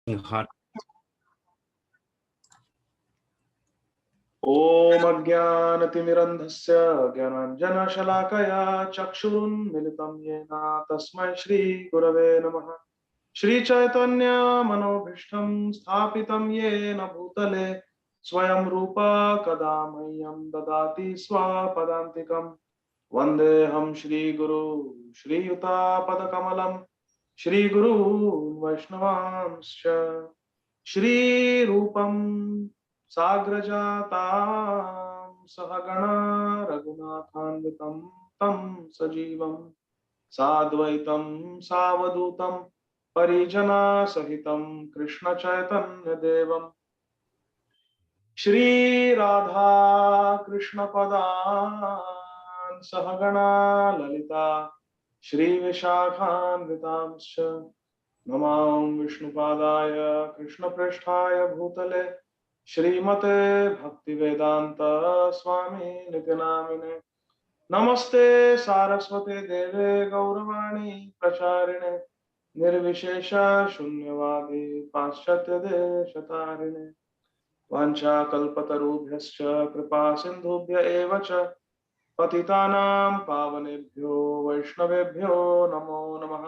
Heart. ॐ अज्ञानतिमिरन्धस्य ज्ञानाञ्जनशलाकया चक्षुरुन्मिलितं येन तस्मै श्रीगुरवे नमः। श्रीचैतन्यमनोभीष्टं स्थापितं येन भूतले स्वयं रूपा कदा मह्यं ददाति स्वपदान्तिकम्। वन्देऽहं श्रीगुरु श्रीयुतापदकमलं श्रीगुरून् वैष्णवांश्च श्रीरूपं साग्रजातां सहगणा रघुनाथान्वितं तं सजीवं साद्वैतं सावधूतं परिजनसहितं कृष्णचैतन्यदेवं श्रीराधा कृष्णपदान् सहगणा ललिता श्रीविशाखान्वितांश्च नमां विष्णुपादाय कृष्णप्रेष्ठाय भूतले श्रीमते भक्तिवेदांत स्वामी नित्यनामिने। नमस्ते सारस्वते देवे गौरवाणी प्रचारिणे निर्विशेष शून्यवादी पाश्चात्य देशतारिणे। वाञ्छाकल्पतरुभ्यश्च कृपा सिन्धुभ्य एव च पतितानां पावनेभ्यो वैष्णवेभ्यो नमो नमः।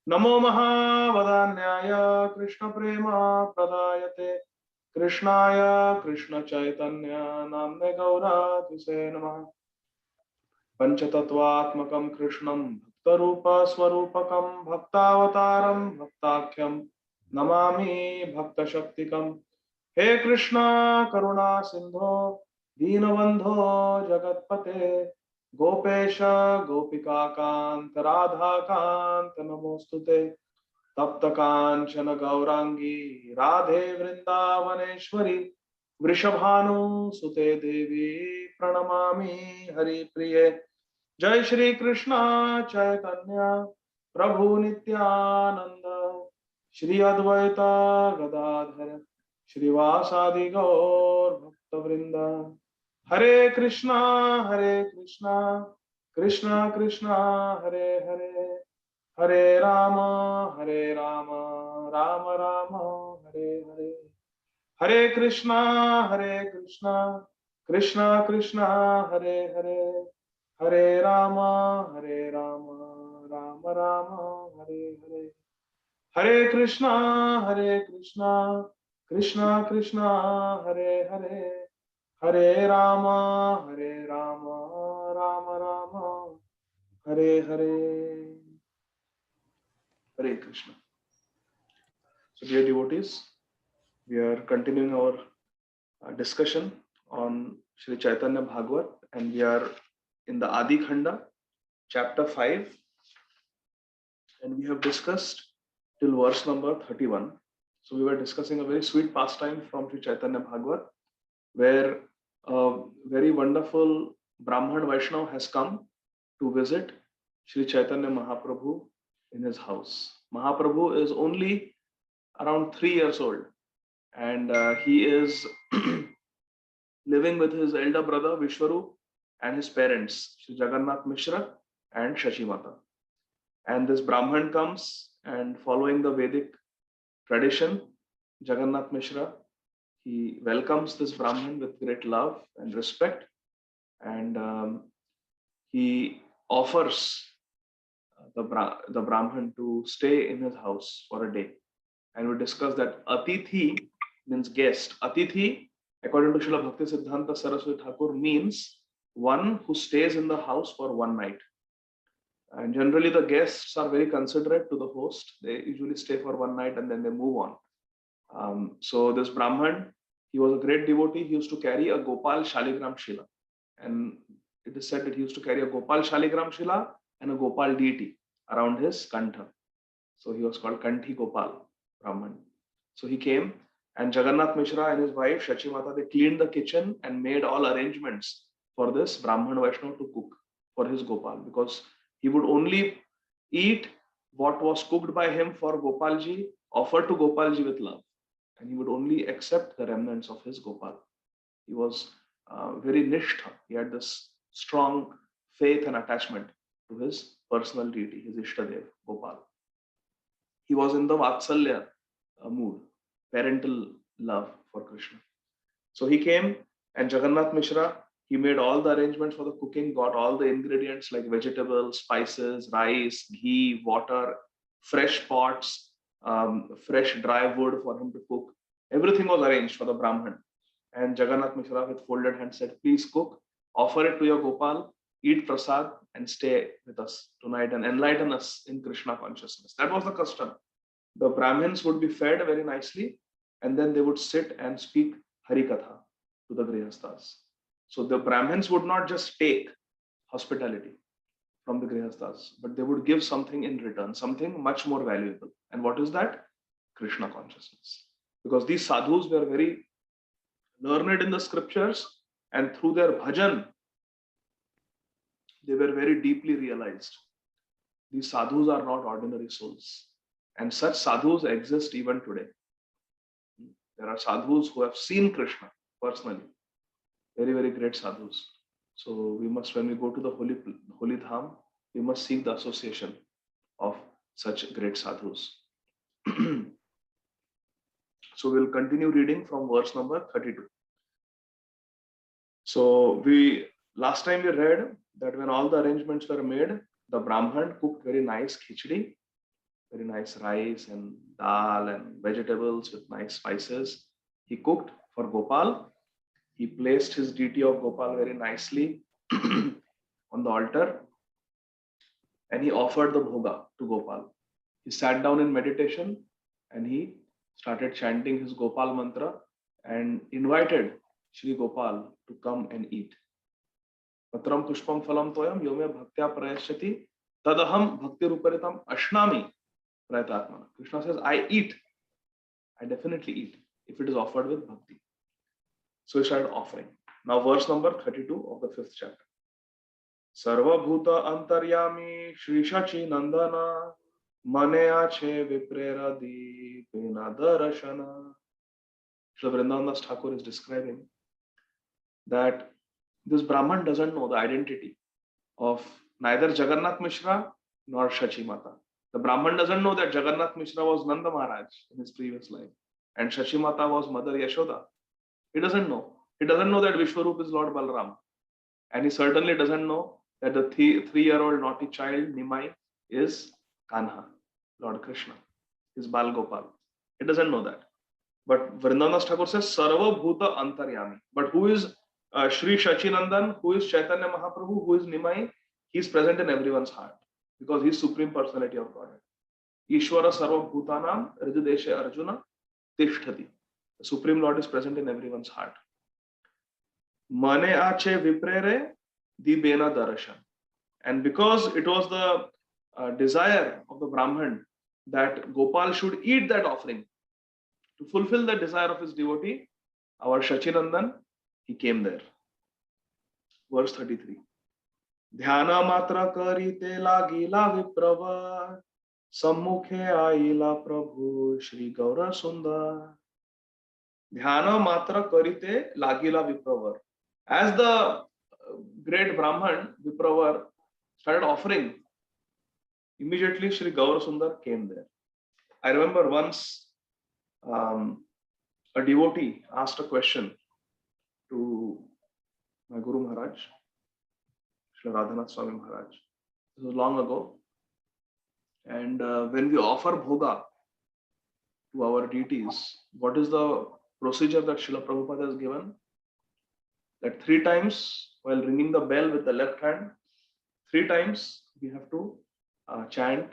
नमो महावदान्याय कृष्णप्रेम प्रदायते कृष्णाय कृष्णचैतन्य नाम्ने गौरातिसे नमः। पंचतत्वात्मकं कृष्णं भक्तरूपस्वरूपकं भक्तावतारं भक्ताख्यं नमामि भक्तशक्तिकम्। हे कृष्णा करुणा सिंधो दीनबंधो जगत्पते गोपेश गोपिका कांत राधा कांत नमोस्तुते। तप्त कांचन गौरांगी राधे वृंदावनेश्वरी वृषभानुसुते देवी प्रणमामि हरिप्रिये। जय श्री कृष्ण चैतन्य प्रभु नित्यानंद श्री अद्वैत गदाधर श्रीवासादि गौर भक्तवृंद। हरे कृष्णा कृष्णा कृष्णा हरे हरे हरे राम राम राम हरे हरे। हरे कृष्णा कृष्णा कृष्णा हरे हरे हरे राम राम राम हरे हरे। हरे Krishna Krishna Krishna Hare Hare Hare Ram Ram Ram Hare Hare. Hare Krishna. So dear devotees, we are continuing our discussion on Sri Chaitanya Bhagavat, and we are in the Adi Khanda, chapter 5, and we have discussed till verse number 31. So we were discussing a very sweet pastime from Sri Chaitanya Bhagavat, where a very wonderful Brahman Vaishnava has come to visit Sri Chaitanya Mahaprabhu in his house. Mahaprabhu is only around 3 years old, and he is living with his elder brother Vishwarup and his parents Sri Jagannath Mishra and Shachi Mata. And this Brahman comes, and following the Vedic tradition, Jagannath Mishra, he welcomes this Brahman with great love and respect, and he offers the Brahman to stay in his house for a day. And we discussed that Atithi means guest. Atithi, according to Srila Bhakti Siddhanta Saraswati Thakur, means one who stays in the house for one night. And generally, the guests are very considerate to the host. They usually stay for one night and then they move on. So this Brahman, he was a great devotee. He used to carry a Gopal Shaligram Shila. And it is said that he used to carry a Gopal Shaligram Shila and a Gopal deity around his kantha. So he was called Kanthi Gopal Brahman. So he came, and Jagannath Mishra and his wife Shachi Mata, they cleaned the kitchen and made all arrangements for this Brahman Vaishnava to cook for his Gopal, because he would only eat what was cooked by him for Gopalji, offered to Gopalji with love, and he would only accept the remnants of his Gopal. He was very nishtha. He had this strong faith and attachment to his personal deity, his Ishtadev, Gopal. He was in the Vatsalya mood, parental love for Krishna. So he came, and Jagannath Mishra, he made all the arrangements for the cooking, got all the ingredients like vegetables, spices, rice, ghee, water, fresh pots, fresh dry wood for him to cook. Everything was arranged for the Brahman. And Jagannath Mishra with folded hands said, please cook, offer it to your Gopal, eat prasad, and stay with us tonight and enlighten us in Krishna consciousness. That was the custom. The Brahmins would be fed very nicely, and then they would sit and speak Harikatha to the Grihasthas. So the Brahmins would not just take hospitality from the Grihasthas, but they would give something in return, something much more valuable. And what is that? Krishna consciousness. Because these sadhus were very learned in the scriptures, and through their bhajan, they were very deeply realized. These sadhus are not ordinary souls. And such sadhus exist even today. There are sadhus who have seen Krishna personally. Very, very great sadhus. So we must, when we go to the holy dham, we must seek the association of such great sadhus. So we'll continue reading from verse number 32. So last time we read that when all the arrangements were made, the Brahman cooked very nice khichdi, very nice rice and dal and vegetables with nice spices. He cooked for Gopal. He placed his deity of Gopal very nicely on the altar, and he offered the bhoga to Gopal. He sat down in meditation and he started chanting his Gopal mantra and invited Shri Gopal to come and eat. Patram pushpam phalam toyam yome bhaktya prayashyati tadaham bhakti ruparitam ashnami prayatatmana. Krishna says, I eat. I definitely eat if it is offered with bhakti. So he started offering. Now verse number 32 of the 5th chapter. Sarva bhuta antaryami Shri Shachi Nandana mane ache viprera dipena darashana. Shri Vrindavan Das Thakur is describing that this Brahman doesn't know the identity of neither Jagannath Mishra nor Shachi Mata. The Brahman doesn't know that Jagannath Mishra was Nanda Maharaj in his previous life and Shachi Mata was Mother Yashoda. He doesn't know. He doesn't know that Vishwarup is Lord Balaram. And he certainly doesn't know that the 3-year-old naughty child Nimai is Kanha, Lord Krishna, is Bal Gopal. He doesn't know that. But Vrindavan Das Thakur says, Sarva Bhuta Antaryami. But who is Shri Shachinandan? Who is Chaitanya Mahaprabhu? Who is Nimai? He is present in everyone's heart because he is Supreme Personality of Godhead. Ishvara Sarva Bhutanam Ridideshe Arjuna Tishtati. The Supreme Lord is present in everyone's heart. Mane ache viprere di bena darashan. And because it was the desire of the Brahman that Gopal should eat that offering, to fulfill the desire of his devotee, our Shachinandan, he came there. Verse 33. Dhyana matra karite lagila viprava sammukhe aila prabhu Shri Gaura Sundar. Dhyana matra karite lagila vipravar. As the great Brahman, Vipravar, started offering, immediately Shri Gaura Sundar came there. I remember once a devotee asked a question to my Guru Maharaj, Shri Radhanath Swami Maharaj. This was long ago. And when we offer bhoga to our deities, what is the procedure that Srila Prabhupada has given? That 3 times while ringing the bell with the left hand, 3 times we have to chant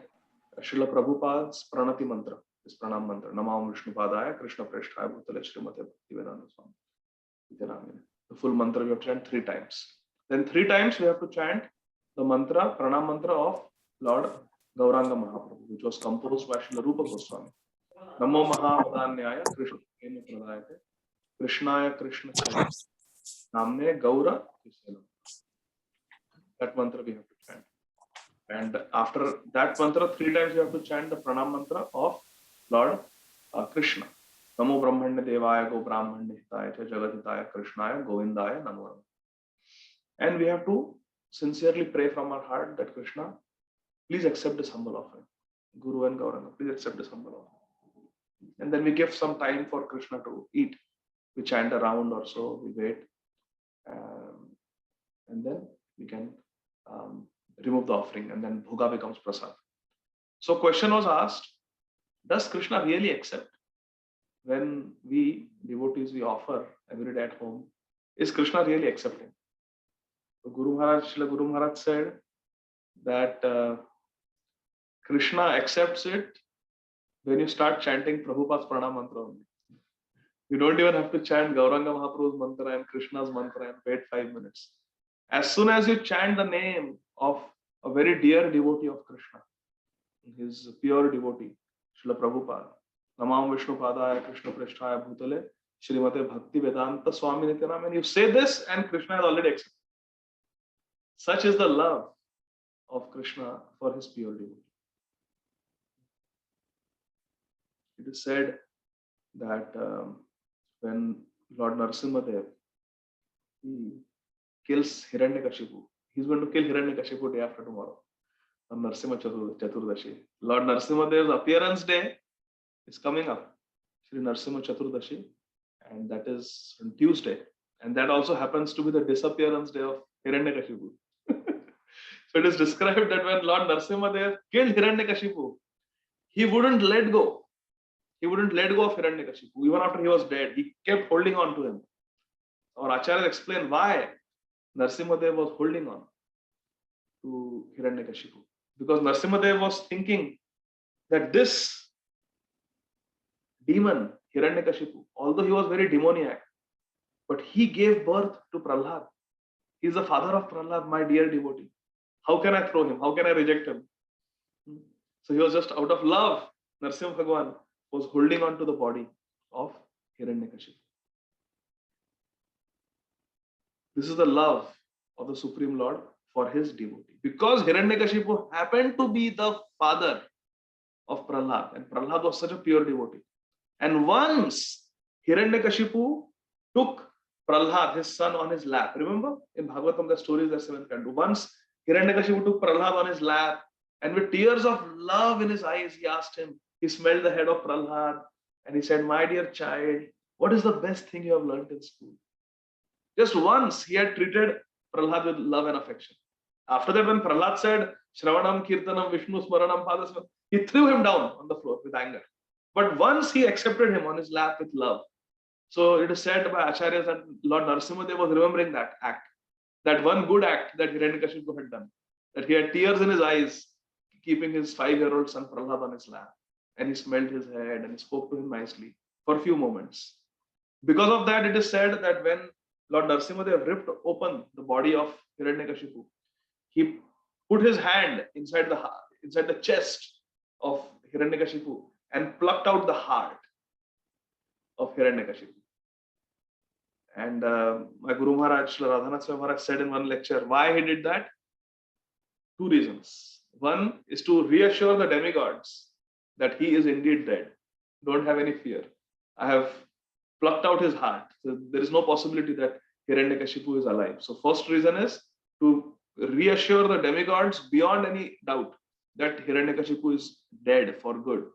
Srila Prabhupada's Pranati mantra, this Pranam mantra, Namam Vishnu Padaya, Krishna Preshthaya Bhutale Srimate Bhaktivedanta Swami. The full mantra we have to chant 3 times. Then 3 times we have to chant the mantra, Pranam mantra of Lord Gauranga Mahaprabhu, which was composed by Srila Rupa Goswami. Namo Mahavadanyaya Krishna Pradayate Krishnaya Krishna Chaitanya Namne Gaura Krishnam. That mantra we have to chant. And after that mantra, 3 times we have to chant the Pranam mantra of Lord Krishna. Namo Brahmanya Devaya Go Brahmanya Hitaya Jagadhitaya Krishnaya Govindaya Namo. And we have to sincerely pray from our heart that Krishna, please accept this humble offering. Guru and Gauranga, please accept this humble offering. And then we give some time for Krishna to eat. We chant a round or so, we wait, and then we can remove the offering, and then bhoga becomes prasad. So question was asked, does Krishna really accept when we devotees we offer every day at home? Is Krishna really accepting? So Srila Guru Maharaj said that Krishna accepts it when you start chanting Prabhupada's pranam mantra only. You don't even have to chant Gauranga Mahaprabhu's mantra and Krishna's mantra and wait 5 minutes. As soon as you chant the name of a very dear devotee of Krishna, his pure devotee, Srila Prabhupada, Namam Vishnu Padaya Krishna Prishtaya Bhutale, Srimate Bhakti Vedanta Swami Nityanam, and you say this and Krishna has already accepted. Such is the love of Krishna for his pure devotee. It is said that when Lord Narasimhadev he kills Hiranyakashipu, he's going to kill Hiranyakashipu day after tomorrow on Narasimha Chaturdashi. Lord Narasimhadev's appearance day is coming up, Sri Narasimha Chaturdashi, and that is on Tuesday. And that also happens to be the disappearance day of Hiranyakashipu. So it is described that when Lord Narasimhadev killed Hiranyakashipu, he wouldn't let go. He wouldn't let go of Hiranyakashipu. Even after he was dead, he kept holding on to him. Our Acharyas explain why Narasimhadev was holding on to Hiranyakashipu. Because Narasimhadev was thinking that this demon, Hiranyakashipu, although he was very demoniac, but he gave birth to Prahlad. He is the father of Prahlad, my dear devotee. How can I throw him? How can I reject him? So he was just out of love. Narasimha Bhagwan was holding on to the body of Hiranyakashipu. This is the love of the Supreme Lord for his devotee. Because Hiranyakashipu happened to be the father of Prahlad, and Prahlad was such a pure devotee. And once Hiranyakashipu took Prahlad, his son, on his lap. Remember in Bhagavatam the story is the 7th canto. Once Hiranyakashipu took Prahlad on his lap, and with tears of love in his eyes, he asked him, he smelled the head of Prahlad, and he said, my dear child, what is the best thing you have learned in school? Just once he had treated Prahlad with love and affection. After that, when Prahlad said, Shravanam, Kirtanam, Vishnu, Smaranam, Padasam, he threw him down on the floor with anger. But once he accepted him on his lap with love. So it is said by Acharyas that Lord Narasimhadev was remembering that act, that one good act that Hiranyakashipu had done, that he had tears in his eyes, keeping his 5-year-old son Prahlad on his lap, and he smelled his head and he spoke to him nicely for a few moments. Because of that, it is said that when Lord Narasimhadev ripped open the body of Hiranyakashipu, he put his hand inside the chest of Hiranyakashipu and plucked out the heart of Hiranyakashipu. And my Guru Maharaj, Srila Radhanath Swami Maharaj, said in one lecture why he did that. 2 reasons. One is to reassure the demigods that he is indeed dead. Don't have any fear. I have plucked out his heart. So there is no possibility that Hiranyakashipu is alive. So first reason is to reassure the demigods beyond any doubt that Hiranyakashipu is dead for good.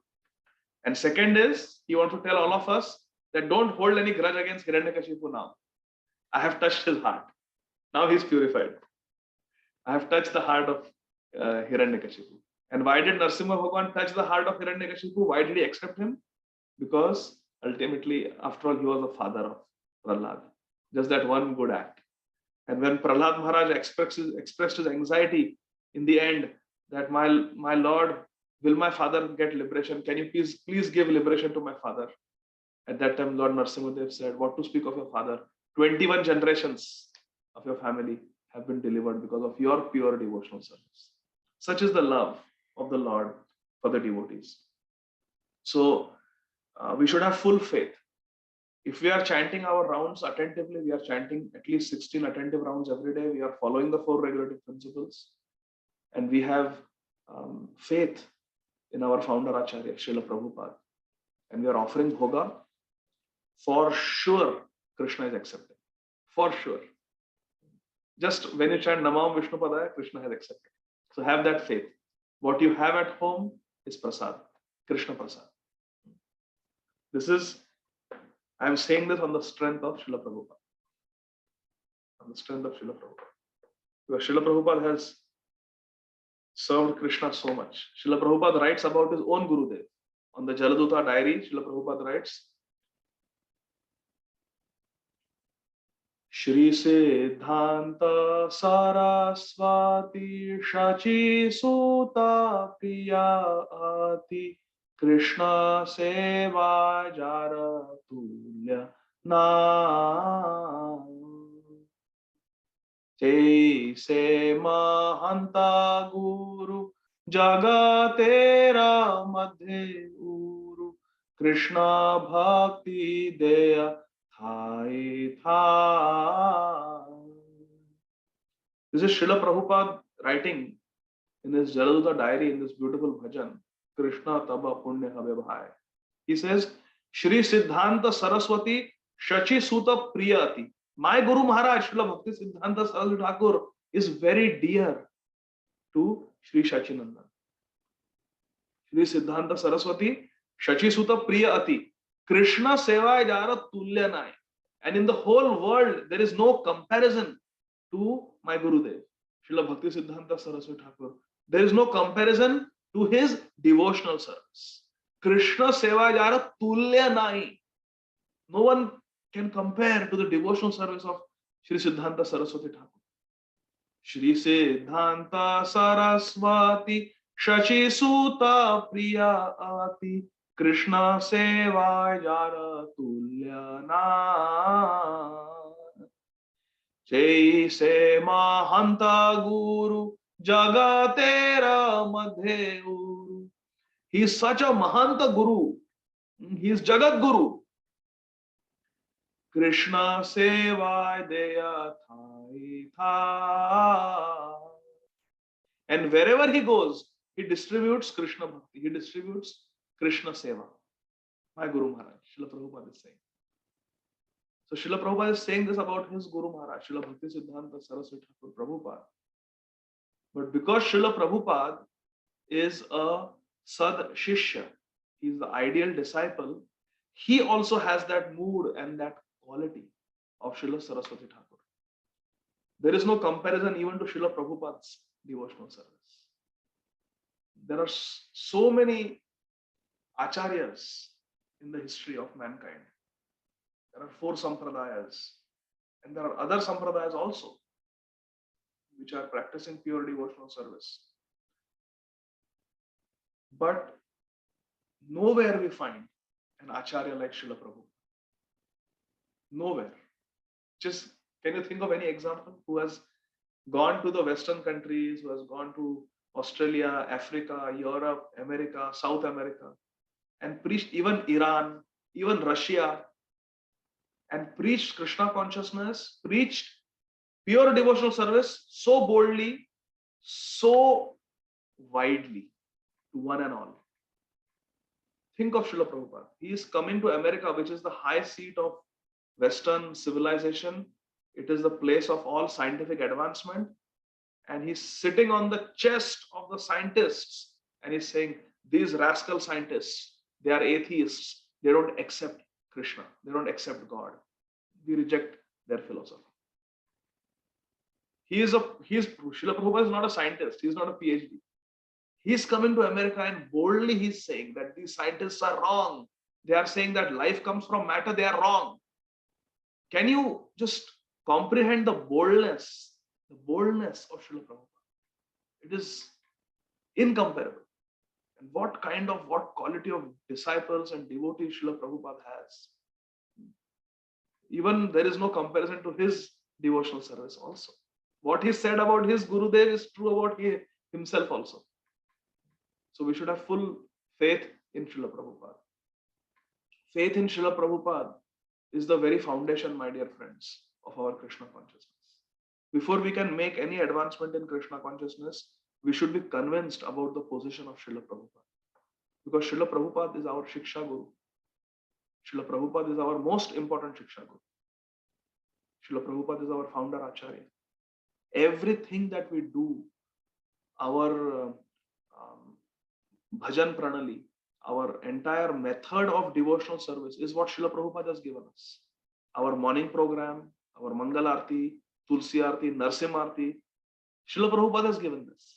And second is, he wants to tell all of us that don't hold any grudge against Hiranyakashipu now. I have touched his heart. Now he's purified. I have touched the heart of Hiranyakashipu. And why did Narasimha Bhagwan touch the heart of Hiranyakashipu? Why did he accept him? Because ultimately, after all, he was the father of Prahlad. Just that one good act. And when Prahlad Maharaj expressed his anxiety in the end, that my Lord, will my father get liberation? Can you please give liberation to my father? At that time, Lord Narasimhadev said, what to speak of your father? 21 generations of your family have been delivered because of your pure devotional service. Such is the love of the Lord for the devotees. So we should have full faith. If we are chanting our rounds attentively, we are chanting at least 16 attentive rounds every day. We are following the 4 regulative principles. And we have faith in our founder Acharya, Srila Prabhupada. And we are offering bhoga. For sure, Krishna is accepting. For sure. Just when you chant Namam Vishnu Padaya, Krishna has accepted. So have that faith. What you have at home is prasad, Krishna prasad. This is, I am saying this on the strength of Srila Prabhupada. On the strength of Srila Prabhupada. Because Srila Prabhupada has served Krishna so much. Srila Prabhupada writes about his own Gurudev. On the Jaladuta diary, Srila Prabhupada writes, Shri Siddhanta Saraswati Shachi Suta Priya Ati Krishna Seva Jara Tulya Na Jaise Mahanta Guru Jagatera Madhe Uru Krishna Bhakti Deya Thai Thai. This is Srila Prabhupada writing in his Jaladuta diary in this beautiful bhajan, Krishna Taba Punya Habe Bhai. He says, Shri Siddhanta Saraswati Shachi Suta Priyati. My Guru Maharaj, Srila Bhakti Siddhanta Saraswati Thakur, is very dear to Shri Shachinandan. Shri Siddhanta Saraswati Shachi Suta Priyati. Krishna Seva Jara Tulya Nai. And in the whole world, there is no comparison to my Gurudev, Srila Bhakti Siddhanta Saraswati Thakur. There is no comparison to his devotional service. Krishna Seva Jara Tulya Nai. No one can compare to the devotional service of Shri Siddhanta Saraswati Thakur. Shri Siddhanta Saraswati Shachi Suta Priya Ati Krishna Seva Jara Tulya Na Jaise Mahanta Guru Jagatera Madhe Uru. He is such a Mahanta Guru. He is Jagat Guru. Krishna Seva Deya Thai Thai. And wherever he goes, he distributes Krishna Bhakti. He distributes Krishna Seva. My Guru Maharaj, Srila Prabhupada is saying. So Srila Prabhupada is saying this about his Guru Maharaj, Srila Bhakti Siddhanta Saraswati Thakur Prabhupada. But because Srila Prabhupada is a Sad Shishya, he is the ideal disciple, he also has that mood and that quality of Srila Saraswati Thakur. There is no comparison even to Srila Prabhupada's devotional service. There are so many acharyas in the history of mankind. There are 4 sampradayas, and there are other sampradayas also, which are practicing pure devotional service. But nowhere we find an acharya like Srila Prabhupada. Nowhere. Just, can you think of any example who has gone to the Western countries, who has gone to Australia, Africa, Europe, America, South America, and preached even Iran, even Russia, and preached Krishna consciousness, preached pure devotional service so boldly, so widely to one and all. Think of Srila Prabhupada. He is coming to America, which is the high seat of Western civilization. It is the place of all scientific advancement. And he's sitting on the chest of the scientists and he's saying, these rascal scientists, they are atheists. They don't accept Krishna. They don't accept God. We reject their philosophy. Srila Prabhupada is not a scientist. He's not a PhD. He's coming to America and boldly he's saying that these scientists are wrong. They are saying that life comes from matter. They are wrong. Can you just comprehend the boldness of Srila Prabhupada? It is incomparable. And what quality of disciples and devotees Srila Prabhupada has. Even there is no comparison to his devotional service also. What he said about his Gurudev is true about himself also. So we should have full faith in Srila Prabhupada. Faith in Srila Prabhupada is the very foundation, my dear friends, of our Krishna consciousness. Before we can make any advancement in Krishna consciousness, we should be convinced about the position of Srila Prabhupada. Because Srila Prabhupada is our Shiksha Guru. Srila Prabhupada is our most important Shiksha Guru. Srila Prabhupada is our founder Acharya. Everything that we do, our bhajan pranali, our entire method of devotional service is what Srila Prabhupada has given us. Our morning program, our Mangal Aarti, Tulsi Aarti, Narsimha Aarti, Srila Prabhupada has given this.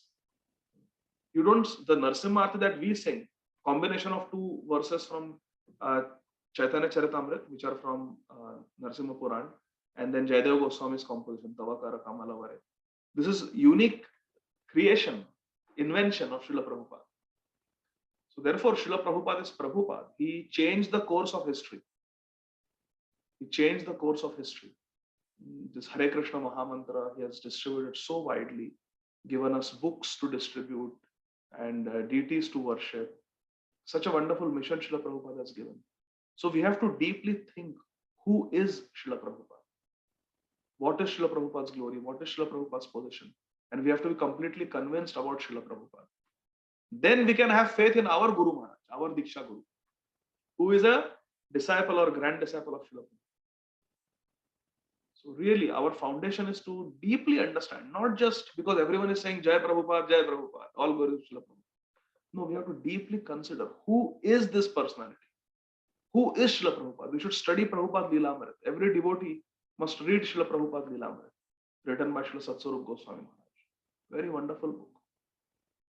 You don't, the Narsimha Aarti that we sing, combination of two verses from Chaitanya Charitamrita, which are from Narsimha Puran, and then Jayadeva Goswami's composition, Tavakara Kamala Vare. This is unique creation, invention of Srila Prabhupada. So therefore, Srila Prabhupada is Prabhupada. He changed the course of history. He changed the course of history. This Hare Krishna Mahamantra, he has distributed so widely, given us books to distribute and deities to worship. Such a wonderful mission Srila Prabhupada has given. So we have to deeply think, who is Srila Prabhupada? What is Srila Prabhupada's glory? What is Srila Prabhupada's position? And we have to be completely convinced about Srila Prabhupada. Then we can have faith in our Guru Maharaj, our Diksha Guru, who is a disciple or grand disciple of Srila Prabhupada. So really, our foundation is to deeply understand, not just because everyone is saying Jai Prabhupada, all Guru Srila Prabhupada. No, we have to deeply consider, who is this personality? Who is Srila Prabhupada? We should study Prabhupada Leelamrit. Every devotee must read Srila Prabhupada Leelamrit, written by Srila Satswarup Goswami Maharaj. Very wonderful book.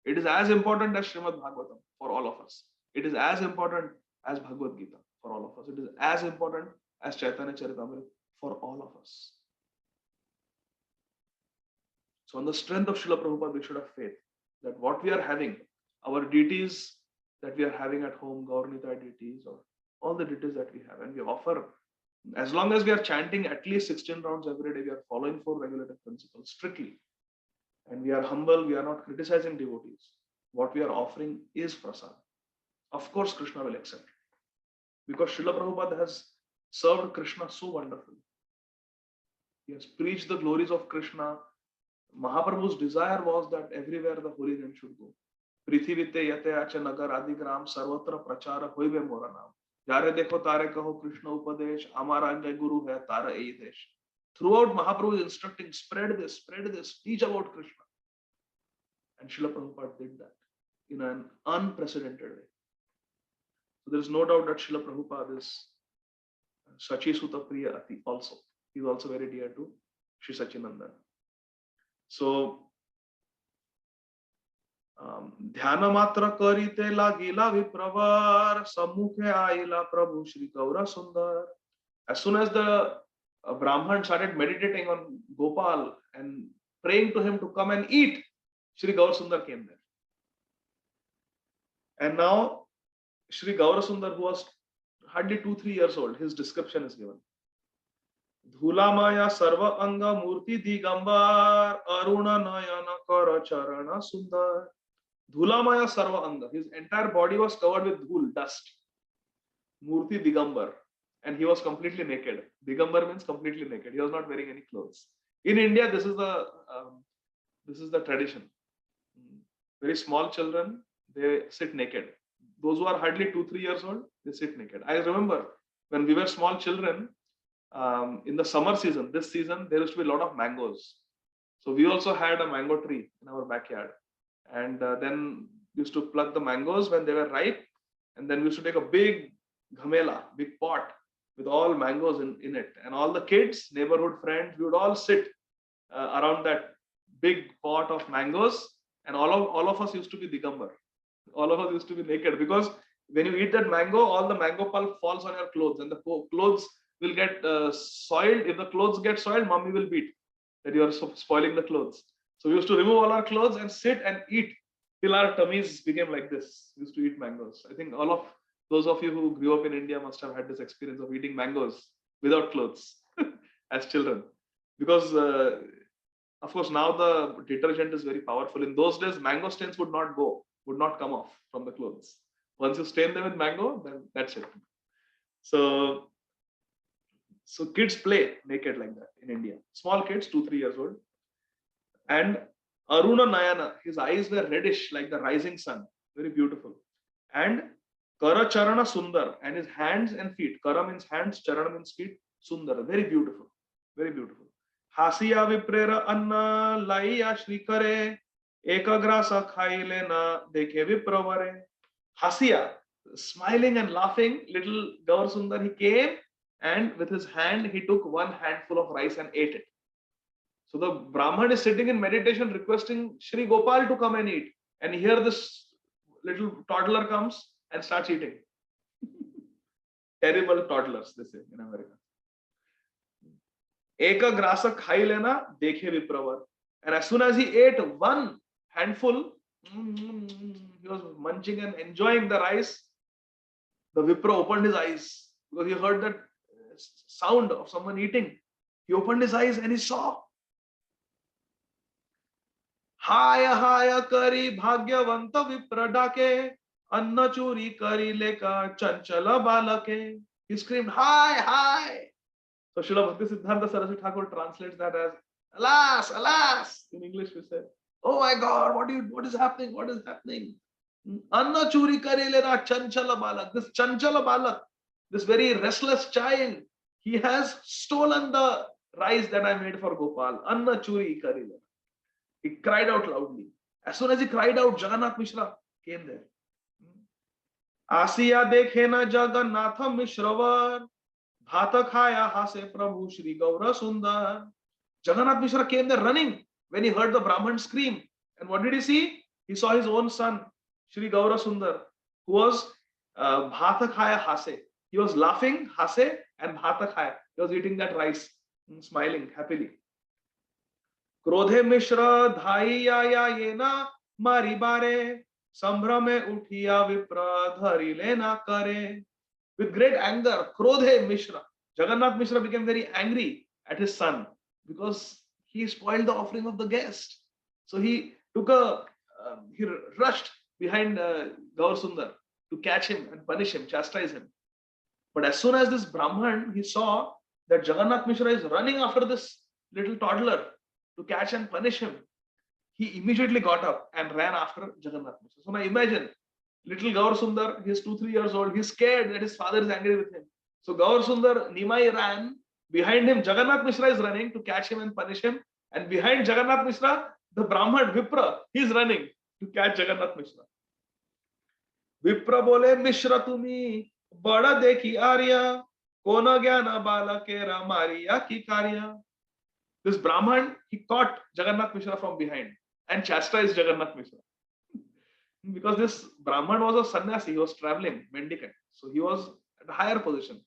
It is as important as Srimad Bhagavatam for all of us. It is as important as Bhagavad Gita for all of us. It is as important as Chaitanya Charitamrita for all of us. So on the strength of Srila Prabhupada, we should have faith that what we are having, our deities that we are having at home, Gaur-Nitai deities, or all the deities that we have, and we offer, as long as we are chanting at least 16 rounds every day, we are following 4 regulative principles strictly. And we are humble, we are not criticizing devotees. What we are offering is prasad. Of course, Krishna will accept it. Because Srila Prabhupada has served Krishna so wonderfully. He has preached the glories of Krishna. Mahaprabhu's desire was that everywhere the holy name should go. Prithivite yate acha nagar adi gram sarvatra prachara hoive mora naam. Jare dekho tare kaho Krishna upadesh, amara jai guru hai tara ei desh. Throughout, Mahaprabhu is instructing, spread this, teach about Krishna. And Srila Prabhupada did that in an unprecedented way. So there is no doubt that Srila Prabhupada is Sachi Suta Priya Ati also. He is also very dear to Sri Sachinandan. So, Dhyana matra karite lagila vipravar samukhe aila Prabhu Shri Gaura Sundar. As soon as the Brahman started meditating on Gopal and praying to him to come and eat, Shri Gaura Sundar came there. And now Shri Gaura Sundar, who was hardly 2-3 years old, his description is given. Dhula Maya Sarva Anga Murti Digambar Aruna Nayana Kara Charana Sundar. Dhula Maya Sarva Anga. His entire body was covered with dhul, dust. Murti Digambar. And he was completely naked. Digambar means completely naked. He was not wearing any clothes. In India, this is the tradition. Very small children, they sit naked. Those who are hardly 2-3 years old, they sit naked. I remember when we were small children, in the summer season, this season, there used to be a lot of mangoes. So we also had a mango tree in our backyard. And then we used to pluck the mangoes when they were ripe. And then we used to take a big ghamela, big pot with all mangoes in it. And all the kids, neighborhood friends, we would all sit around that big pot of mangoes. And all of us used to be Digambar. All of us used to be naked, because when you eat that mango, all the mango pulp falls on your clothes, and the clothes will get soiled. If the clothes get soiled, mommy will beat that you are spoiling the clothes. So we used to remove all our clothes and sit and eat till our tummies became like this. We used to eat mangoes. I think all of those of you who grew up in India must have had this experience of eating mangoes without clothes as children. Because of course, now the detergent is very powerful. In those days, mango stains would not come off from the clothes. Once you stain them with mango, then that's it. So kids play naked like that in India. Small kids, 2-3 years old. And Aruna Nayana, his eyes were reddish like the rising sun. Very beautiful. And Kara Charana Sundar, and his hands and feet. Kara means hands, Charana means feet. Sundar, very beautiful. Very beautiful. Hasiya viprera anna laiya shri kare ekagrasa khaile na dekhe vipravare. Hasiya, smiling and laughing, little Gaur Sundar, he came and with his hand, he took one handful of rice and ate it. So the Brahman is sitting in meditation requesting Shri Gopal to come and eat. And here this little toddler comes and starts eating. Terrible toddlers, they say in America. Eka grasa khai lena, dekhe vipravar. And as soon as he ate one handful, he was munching and enjoying the rice. The Vipra opened his eyes because he heard that sound of someone eating. He opened his eyes and he saw. Haya haya kari bhagyavanta Vipra dake, anna churi kari leka chanchala balake. He screamed, hi, hi. So Srila Bhakti Siddhanta Saraswati Thakur translates that as, alas, alas. In English we say, oh my God, what is happening? What is happening? Anna churi kari lena chanchala balak. This chanchala balak, this very restless child, he has stolen the rice that I made for Gopal. Anna churi kari lena. He cried out loudly. As soon as he cried out, Jagannath Mishra came there. Asiya dekhe na Jagannatha Mishravar, bhata khaya hase Prabhu Shri Gaura Sundar. Jagannath Mishra came there running when he heard the Brahman scream. And what did he see? He saw his own son, Shri Gaura Sundar, who was bhata khaya hase. He was laughing, hase, and bhata khaya. He was eating that rice, smiling happily. क्रोधे मिश्र धाई आया ये ना मारी बारे संभ्रमे उठिया विप्र धरी लेना करे. With great anger, Krodhe Mishra, Jagannath Mishra became very angry at his son because he spoiled the offering of the guest. So he he rushed behind Gaur Sundar to catch him and punish him, chastise him. But as soon as this Brahman, he saw that Jagannath Mishra is running after this little toddler to catch and punish him, he immediately got up and ran after Jagannath Mishra. So now imagine, little Gaur Sundar, he's 2-3 years old, he's scared that his father is angry with him. So Gaur Sundar, Nimai ran, behind him Jagannath Mishra is running to catch him and punish him, and behind Jagannath Mishra, the Brahman, Vipra, he's running to catch Jagannath Mishra. Vipra bole Mishra tumi, bada dekhi arya, kona gyana bala kera mariya ki karya. This Brahman, he caught Jagannath Mishra from behind and chastised Jagannath Mishra. Because this Brahman was a sannyasi, he was traveling, mendicant. So he was at a higher position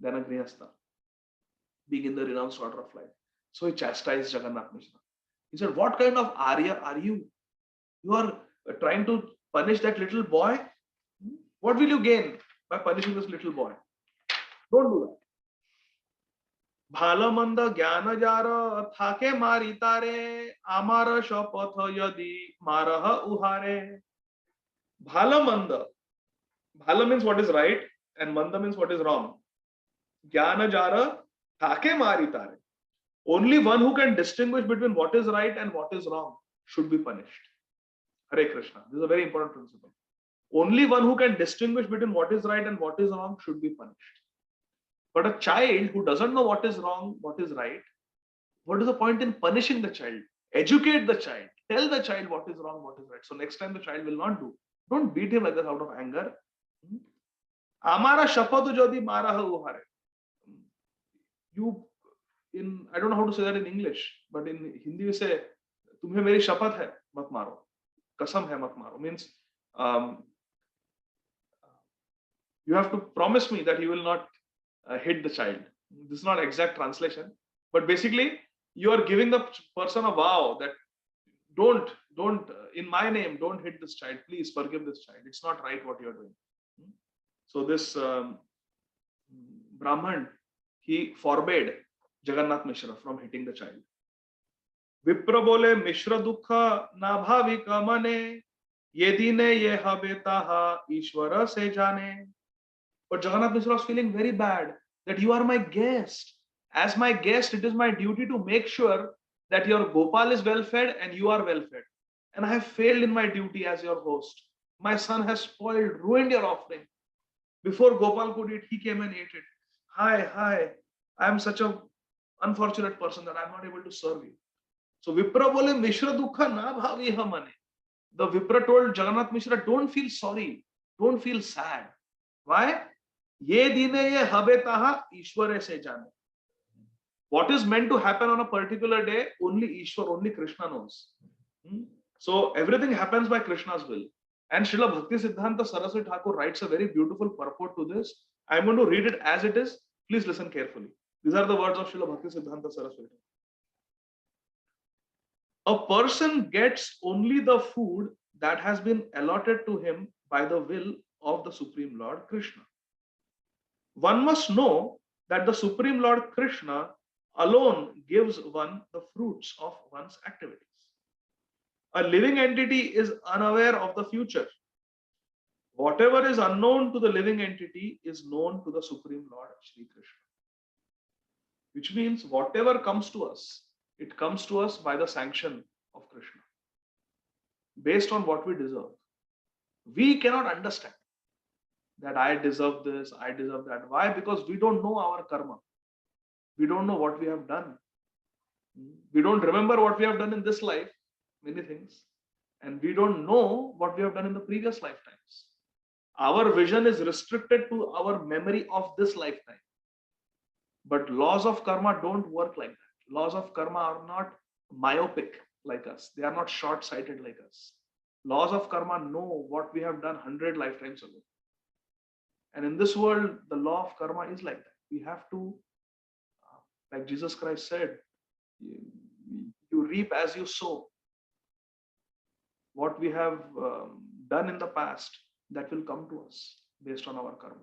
than a grihastha, being in the renounced order of life. So he chastised Jagannath Mishra. He said, what kind of Arya are you? You are trying to punish that little boy? What will you gain by punishing this little boy? Don't do that. ভালো মন্দ জ্ঞান যার থাকে মারি তারে আমার শপথ যদি মারহ উহারে. ভালো মন্দ, ভালো means what is right and manda means what is wrong. জ্ঞান যার থাকে মারি তারে. Only one who can distinguish between what is right and what is wrong should be punished. Hare Krishna. This is a very important principle. Only one who can distinguish between what is right and what is wrong should be punished. But a child who doesn't know what is wrong, what is right, what is the point in punishing the child? Educate the child. Tell the child what is wrong, what is right. So next time the child will not do. Don't beat him like that out of anger. Amara shapat jodi mara uhare. I don't know how to say that in English, but in Hindi we say, tumhe meri shapat hai, mat maro. Kasam hai, mat maro. Means you have to promise me that you will not hit the child. This is not exact translation, but basically you are giving the person a vow that don't in my name, don't hit this child. Please forgive this child. It's not right what you are doing. So this Brahman, he forbade Jagannath Mishra from hitting the child. Vipra bole Mishra dukha na bhavika mane, ye dine ye habe taha Ishvara se jane. But Jagannath Mishra was feeling very bad that you are my guest. As my guest, it is my duty to make sure that your Gopal is well fed and you are well fed. And I have failed in my duty as your host. My son has spoiled, ruined your offering. Before Gopal could eat, he came and ate it. Hi, I am such an unfortunate person that I am not able to serve you. So Vipra bole Mishra dukha na bhavi hamane. The Vipra told Jagannath Mishra, don't feel sorry, don't feel sad. Why? Ye dine ye habetaha Ishware se jane. What is meant to happen on a particular day, only Ishwar, only Krishna knows. So everything happens by Krishna's will. And Srila Bhakti Siddhanta Saraswati Thakur writes a very beautiful purport to this. I'm going to read it as it is. Please listen carefully. These are the words of Srila Bhakti Siddhanta Saraswati. A person gets only the food that has been allotted to him by the will of the Supreme Lord Krishna. One must know that the Supreme Lord Krishna alone gives one the fruits of one's activities. A living entity is unaware of the future. Whatever is unknown to the living entity is known to the Supreme Lord Shri Krishna. Which means whatever comes to us, it comes to us by the sanction of Krishna, based on what we deserve. We cannot understand that I deserve this, I deserve that. Why? Because we don't know our karma. We don't know what we have done. We don't remember what we have done in this life, many things. And we don't know what we have done in the previous lifetimes. Our vision is restricted to our memory of this lifetime. But laws of karma don't work like that. Laws of karma are not myopic like us. They are not short-sighted like us. Laws of karma know what we have done 100 lifetimes ago. And in this world, the law of karma is like that. We have to, like Jesus Christ said, you reap as you sow. What we have done in the past, that will come to us based on our karma.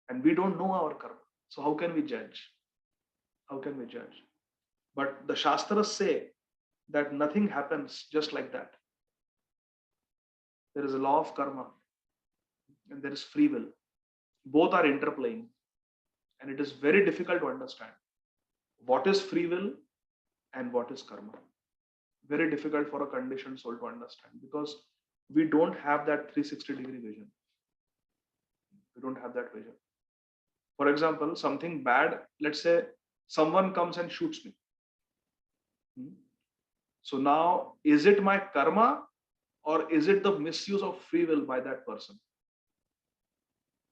And we don't know our karma. So how can we judge? How can we judge? But the Shastras say that nothing happens just like that. There is a law of karma and there is free will. Both are interplaying. And it is very difficult to understand what is free will and what is karma. Very difficult for a conditioned soul to understand because we don't have that 360-degree vision. We don't have that vision. For example, something bad, let's say someone comes and shoots me. So now, is it my karma or is it the misuse of free will by that person?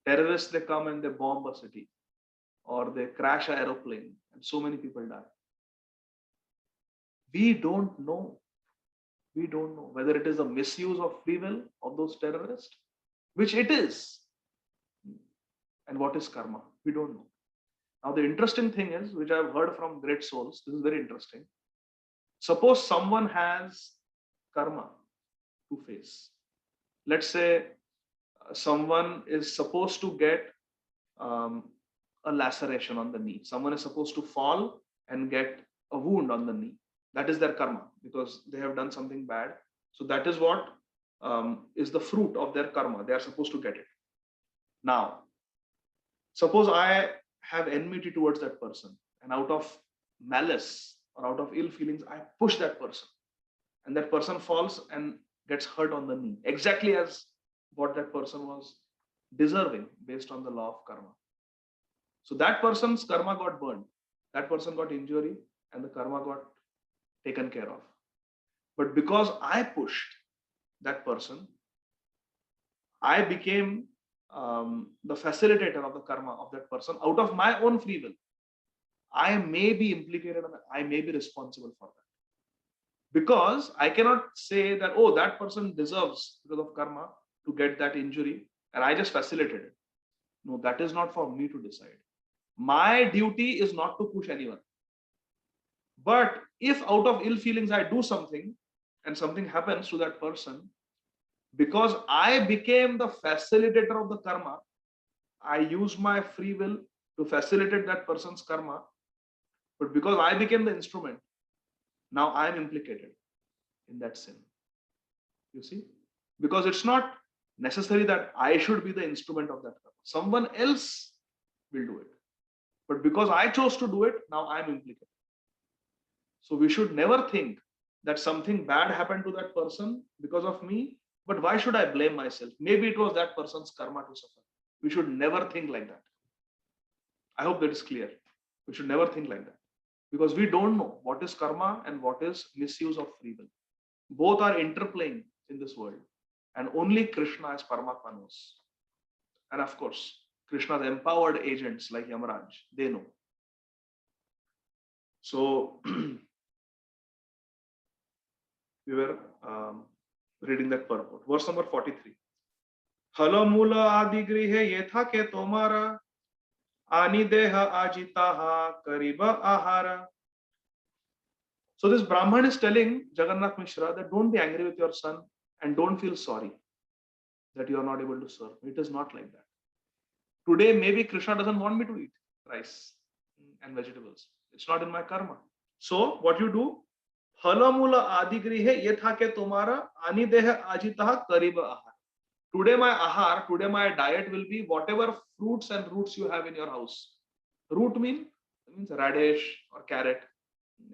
Terrorists, they come and they bomb a city or they crash an aeroplane and so many people die. We don't know. We don't know whether it is a misuse of free will of those terrorists, which it is. And what is karma? We don't know. Now, the interesting thing is, which I've heard from great souls, this is very interesting. Suppose someone has karma to face. Let's say someone is supposed to get a laceration on the knee. Someone is supposed to fall and get a wound on the knee. That is their karma because they have done something bad. So that is what is the fruit of their karma. They are supposed to get it. Now, suppose I have enmity towards that person and out of malice or out of ill feelings, I push that person and that person falls and gets hurt on the knee, exactly as what that person was deserving based on the law of karma. So that person's karma got burned. That person got injury and the karma got taken care of. But because I pushed that person, I became the facilitator of the karma of that person out of my own free will. I may be implicated and I may be responsible for that. Because I cannot say that, oh, that person deserves because of karma to get that injury and I just facilitated it. No, that is not for me to decide. My duty is not to push anyone. But if out of ill feelings I do something and something happens to that person, because I became the facilitator of the karma, I use my free will to facilitate that person's karma. But because I became the instrument, now I am implicated in that sin. You see? Because it's not necessary that I should be the instrument of that karma. Someone else will do it. But because I chose to do it, now I am implicated. So we should never think that something bad happened to that person because of me. But why should I blame myself? Maybe it was that person's karma to suffer. We should never think like that. I hope that is clear. We should never think like that. Because we don't know what is karma and what is misuse of free will. Both are interplaying in this world. And only Krishna as Paramatma knows. And of course, Krishna's empowered agents like Yamaraj, they know. So we were reading that purport. Verse number 43. Hala mula adi grihe yetha ke tomara ani deha ajitaha kariba ahara. So this Brahman is telling Jagannath Mishra that don't be angry with your son and don't feel sorry that you are not able to serve. It is not like that. Today, maybe Krishna doesn't want me to eat rice and vegetables. It's not in my karma. So what you do? Halamula adigrihe yethake tomara ani deha ajitaha kariba ahar. Today my ahar, today my diet will be whatever fruits and roots you have in your house. Root means radish or carrot,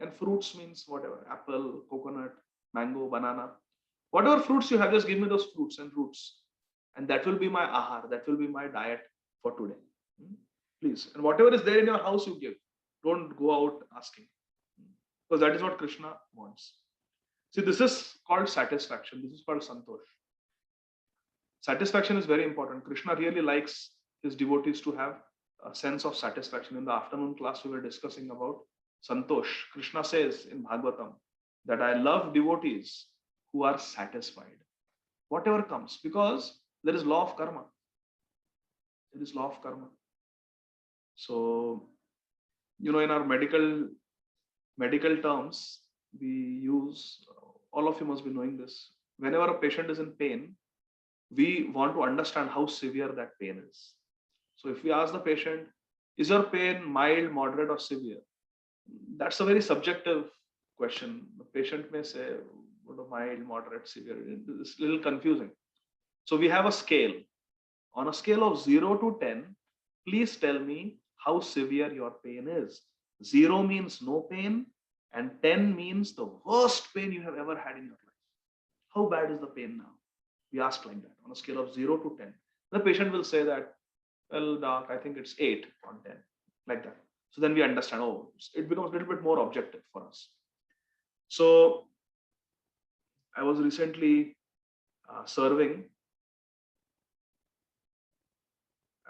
and fruits means whatever, apple, coconut, mango, banana. Whatever fruits you have, just give me those fruits and roots. And that will be my ahar, that will be my diet for today. Please. And whatever is there in your house, you give. Don't go out asking. Because that is what Krishna wants. See, this is called satisfaction. This is called santosh. Satisfaction is very important. Krishna really likes his devotees to have a sense of satisfaction. In the afternoon class, we were discussing about santosh. Krishna says in Bhagavatam that I love devotees who are satisfied. Whatever comes, because there is law of karma. There is law of karma. So, in our medical terms, we use, all of you must be knowing this. Whenever a patient is in pain, we want to understand how severe that pain is. So if we ask the patient, is your pain mild, moderate, or severe? That's a very subjective question. The patient may say, mild, moderate, severe. It's a little confusing. So we have a scale. On a scale of 0 to 10, please tell me how severe your pain is. 0 means no pain, and 10 means the worst pain you have ever had in your life. How bad is the pain now? We ask like that on a scale of 0 to 10. The patient will say that, well, doc, I think it's 8 on 10, like that. So then we understand, it becomes a little bit more objective for us. So I was recently serving.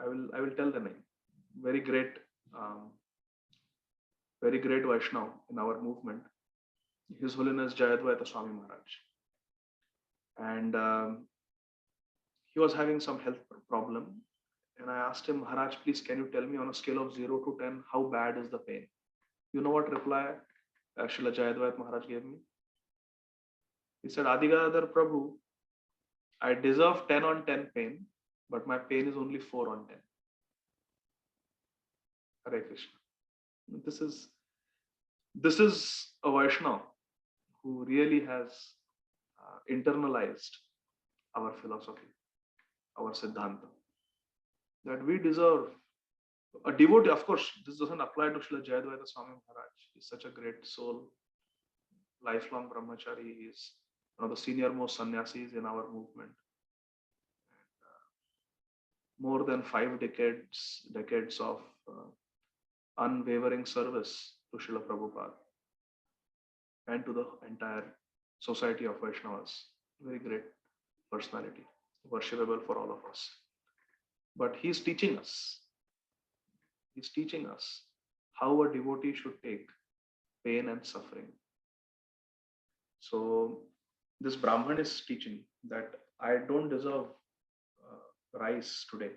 I will tell the name. Very great Vaishnav in our movement. His Holiness Jayadvaita Swami Maharaj. And he was having some health problem. And I asked him, Maharaj, please, can you tell me on a scale of 0 to 10, how bad is the pain? You know what reply Srila Jayadvaita Maharaj gave me? He said, Adigadadhar Prabhu, I deserve 10 on 10 pain, but my pain is only 4 on 10. Hare Krishna. This is a Vaishnava who really has internalized our philosophy, our Siddhanta, that we deserve a devotee. Of course, this doesn't apply to Srila Jayadvaita Swami Maharaj. He's such a great soul, lifelong brahmachari. He is one of the senior most sannyasis in our movement. More than 5 decades of unwavering service to Srila Prabhupada and to the entire society of Vaishnavas. Very great personality, worshipable for all of us. But he's teaching us. He's teaching us how a devotee should take pain and suffering. So this Brahman is teaching that I don't deserve rice today.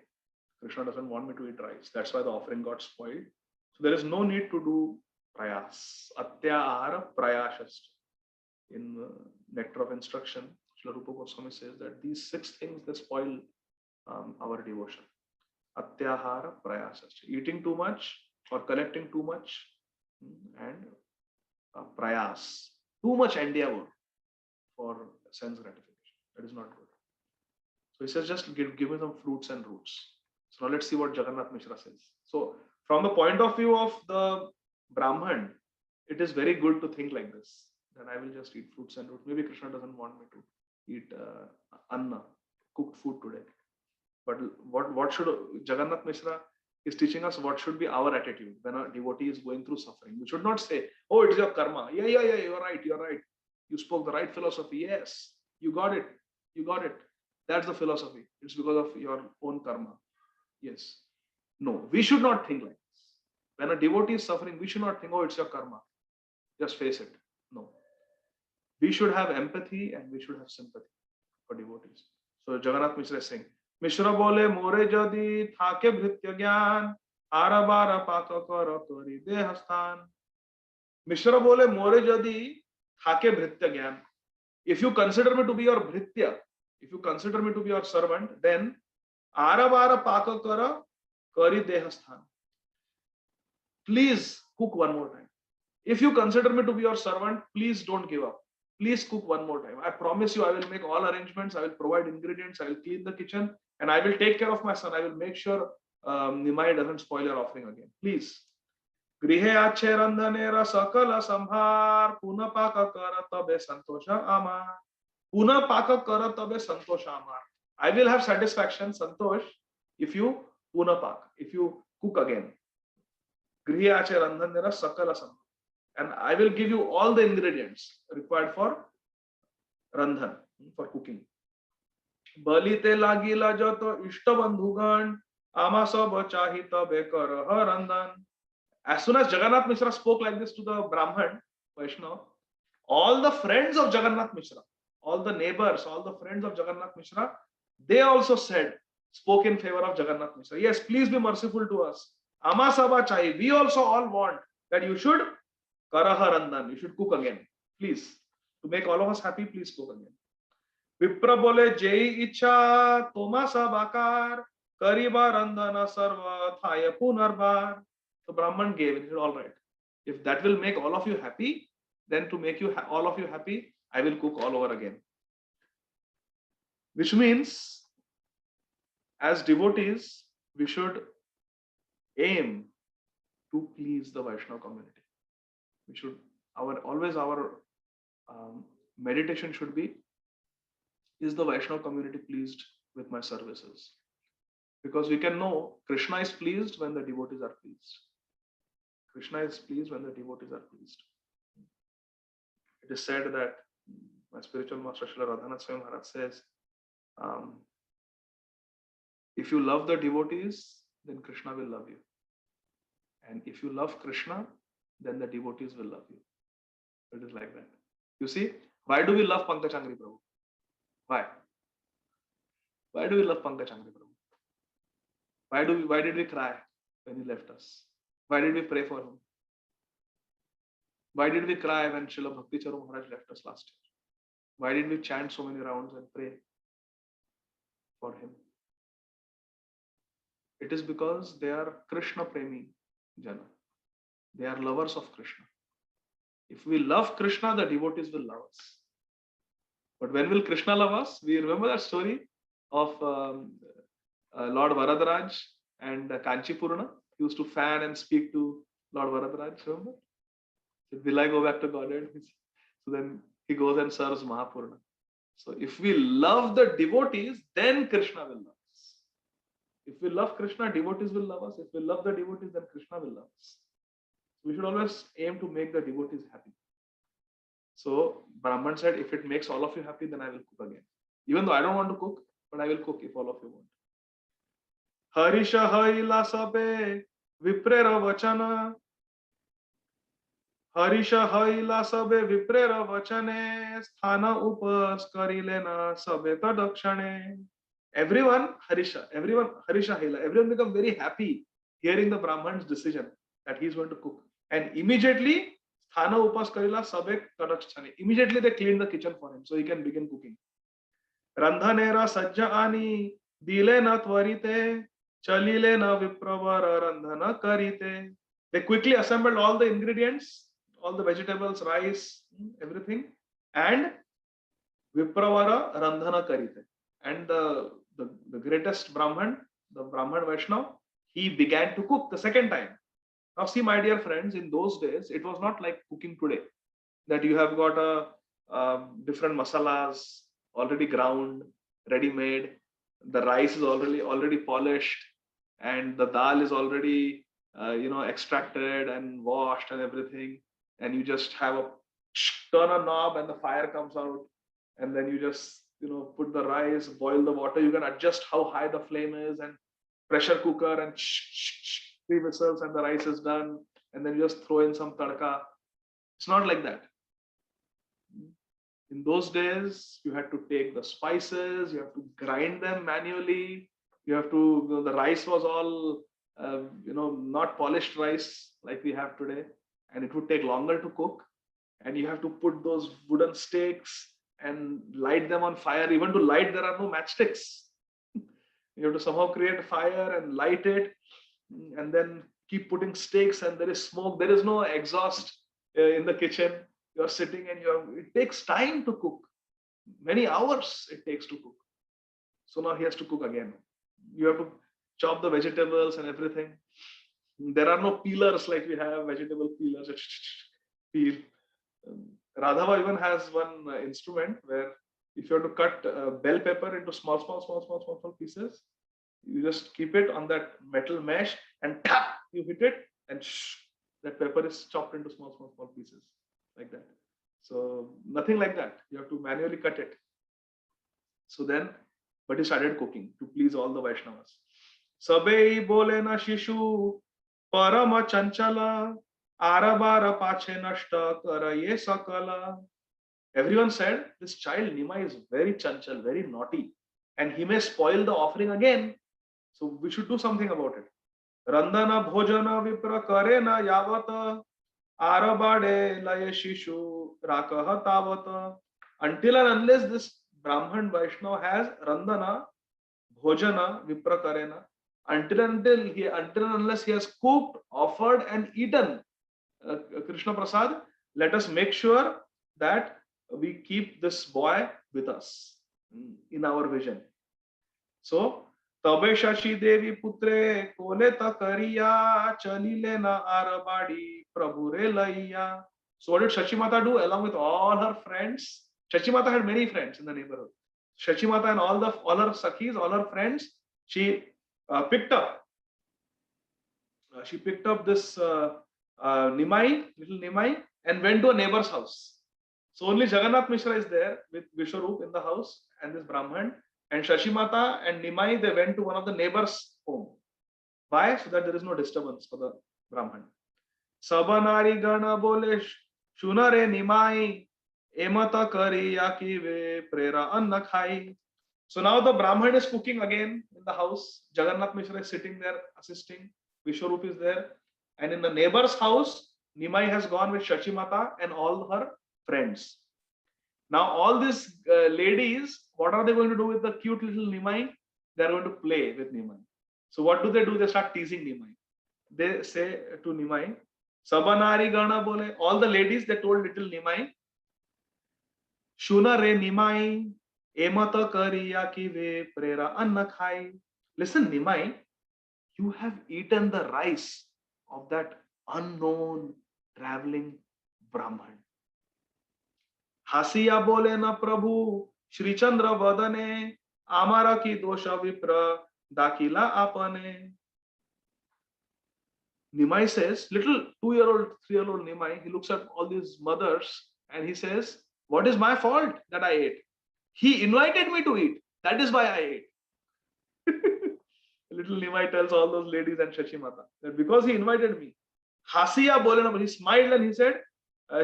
Krishna doesn't want me to eat rice. That's why the offering got spoiled. So there is no need to do prayas. Atyahara prayashast. In Nectar of Instruction, Srila Rupa Goswami says that these 6 things, they spoil our devotion. Atyahara prayasast. Eating too much or collecting too much, and prayas. Too much endeavor for sense gratification. That is not good. So he says, just give me some fruits and roots. So now let's see what Jagannath Mishra says. So from the point of view of the Brahman, it is very good to think like this, that I will just eat fruits and roots. Maybe Krishna doesn't want me to eat anna, cooked food today. But what should Jagannath Mishra is teaching us, what should be our attitude when a devotee is going through suffering? We should not say, oh, it is your karma. Yeah, you're right. You spoke the right philosophy. Yes, you got it. That's the philosophy. It's because of your own karma. Yes. No, we should not think like this. When a devotee is suffering, we should not think, oh, it's your karma. Just face it. No. We should have empathy and we should have sympathy for devotees. So Jagannath Mishra is saying, Mishra bole more jadi thake bhritya gyan, arabara paka kara tori dehasthan. Mishra bole more jadi thake bhritya gyan. If you consider me to be your bhritya, if you consider me to be your servant, then arabara paka kara kari dehasthan. Please cook one more time. If you consider me to be your servant, please don't give up. Please cook one more time. I promise you, I will make all arrangements. I will provide ingredients. I will clean the kitchen and I will take care of my son. I will make sure Nimai doesn't spoil your offering again. Please. Grihe ache randhanera sakala sambhar puna paka kara tabe santosha amar. Puna paka kara tabe santosha amar. I will have satisfaction, santosh, if you puna pak, if you cook again. Grihe ache randhanera sakala sambhar. And I will give you all the ingredients required for randhan, for cooking. Balite lagila jato ishta bandhugan ama sab chahita bekar randhan. As soon as Jagannath Mishra spoke like this to the Brahman, Vaishnav, all the friends of Jagannath Mishra, all the neighbors, all the friends of Jagannath Mishra, they also spoke in favor of Jagannath Mishra. Yes, please be merciful to us. Ama saba chahi. We also all want that you should Karaha Randan, you should cook again. Please. To make all of us happy, please cook again. Vipra bole jai icha toma sabakar kariba randana sarva thaya punarbar. So Brahman gave it. He said, all right. If that will make all of you happy, then to make you all of you happy, I will cook all over again. Which means, as devotees, we should aim to please the Vaishnava community. We should our meditation should be, is the Vaishnava community pleased with my services? Because we can know Krishna is pleased when the devotees are pleased. Krishna is pleased when the devotees are pleased. It is said that my spiritual master Srila Radhanath Swami Maharaj says, if you love the devotees, then Krishna will love you. And if you love Krishna, then the devotees will love you. It is like that. You see, why do we love Pankaj Angri Prabhu? Why? Why do we love Pankaj Angri Prabhu? Why did we cry when he left us? Why did we pray for him? Why did we cry when Srila Bhakti Charu Maharaj left us last year? Why did we chant so many rounds and pray for him? It is because they are Krishna Premi Jana. They are lovers of Krishna. If we love Krishna, the devotees will love us. But when will Krishna love us? We remember that story of Lord Varadaraj and Kanchipurna. He used to fan and speak to Lord Varadaraj. Remember? Will I go back to Godhead? So then he goes and serves Mahapurna. So if we love the devotees, then Krishna will love us. If we love Krishna, devotees will love us. If we love the devotees, then Krishna will love us. We should always aim to make the devotees happy. So Brahman said, if it makes all of you happy, then I will cook again. Even though I don't want to cook, but I will cook if all of you want. Harisha haila sabe viprera vachana. Harisha haila sabe viprera vachane sthana upas karilena sabe tadakshane. Everyone Harisha haila. Everyone become very happy hearing the Brahman's decision that he is going to cook. And immediately, Sthana upas karila sabek tadakshane. Immediately they clean the kitchen for him so he can begin cooking. Randhanera sajja ani dile na tvarite chalile na vipravara randhana karite. They quickly assembled all the ingredients, all the vegetables, rice, everything, and vipravara randhana karite. And the greatest Brahman, the Brahman Vaishnava, he began to cook the second time. Now see, my dear friends, in those days, it was not like cooking today, that you have got different masalas already ground, ready-made, the rice is already polished, and the dal is already extracted and washed and everything, and you just have turn a knob and the fire comes out, and then you just put the rice, boil the water. You can adjust how high the flame is, and pressure cooker and 3 whistles and the rice is done, and then you just throw in some tadka. It's not like that. In those days, you had to take the spices, you have to grind them manually. You have to, the rice was all, not polished rice like we have today, and it would take longer to cook. And you have to put those wooden stakes and light them on fire. Even to light, there are no matchsticks. You have to somehow create a fire and light it, and then keep putting stakes, and there is smoke. There is no exhaust in the kitchen. You're sitting and it takes time to cook. Many hours it takes to cook. So now he has to cook again. You have to chop the vegetables and everything. There are no peelers like we have, vegetable peelers. Peel. Radhava even has one instrument where if you have to cut bell pepper into small pieces, you just keep it on that metal mesh and tap, you hit it, and that pepper is chopped into small pieces like that. So nothing like that. You have to manually cut it. So then, but he started cooking to please all the Vaishnavas. Sabei bole na shishu parama chanchala arabara pache nashta karaye sakala. Everyone said, this child Nimai is very chanchal, very naughty, and he may spoil the offering again. So we should do something about it. Randana bhojana vipra karena yavata arabade laye shishu rakaha tavata. Until and unless this Brahman Vaishnava has Randana bhojana vipra karena, until and unless he has cooked, offered and eaten Krishna Prasad, let us make sure that we keep this boy with us in our vision. So, Tabe Shashi Devi Putre Kole Takariya Chalile na Arabadi Prabhure Laiya. So what did Shachi Mata do along with all her friends? Shachi Mata had many friends in the neighborhood. Shachi Mata and all her sakhis, all her friends, she picked up. She picked up this Nimai, little Nimai, and went to a neighbor's house. So only Jagannath Mishra is there with Vishwarup in the house and this Brahman, and Shashi Mata and Nimai, they went to one of the neighbors' home. Why? So that there is no disturbance for the Brahman. Sabanari Gana Bole Shunare Nimai Emata Kari Yakive Prera Anna Khai. So now the Brahman is cooking again in the house. Jagannath Mishra is sitting there assisting. Vishwarup is there. And in the neighbor's house, Nimai has gone with Shachi Mata and all her friends. Now all these ladies, what are they going to do with the cute little Nimai? They are going to play with Nimai. So what do? They start teasing Nimai. They say to Nimai, Sabanari Gana Bole, all the ladies, they told little Nimai, Shuna re Nimai, Emata Kariya Kive Prera Anna Khai. Listen, Nimai, you have eaten the rice of that unknown traveling Brahman. Hasiya bole na Prabhu Shri Chandra Vadane Amara ki dosha vipra dakila apane. Nimai says, little 2-year-old, 3-year-old Nimai, he looks at all these mothers and he says, what is my fault that I ate? He invited me to eat. That is why I ate. Little Nimai tells all those ladies and Shachi Mata that because he invited me. Hasiya bole na, he smiled and he said,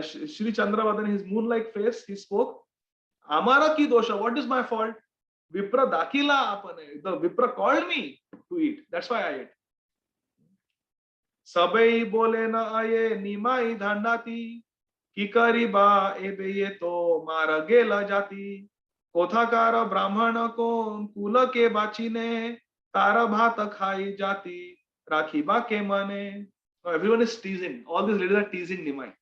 Shri Chandravadana, his moon-like face, he spoke, Amara ki dosha, what is my fault? Vipra dakila apane. The Vipra called me to eat. That's why I ate. Sabai bole na aye nimai dhandati kikari ba ebe ye to mara gela jati kothakara brahmana ko kula ke bachine tara bhat khai jati rakhi ba ke mane. Everyone is teasing. All these ladies are teasing Nimai.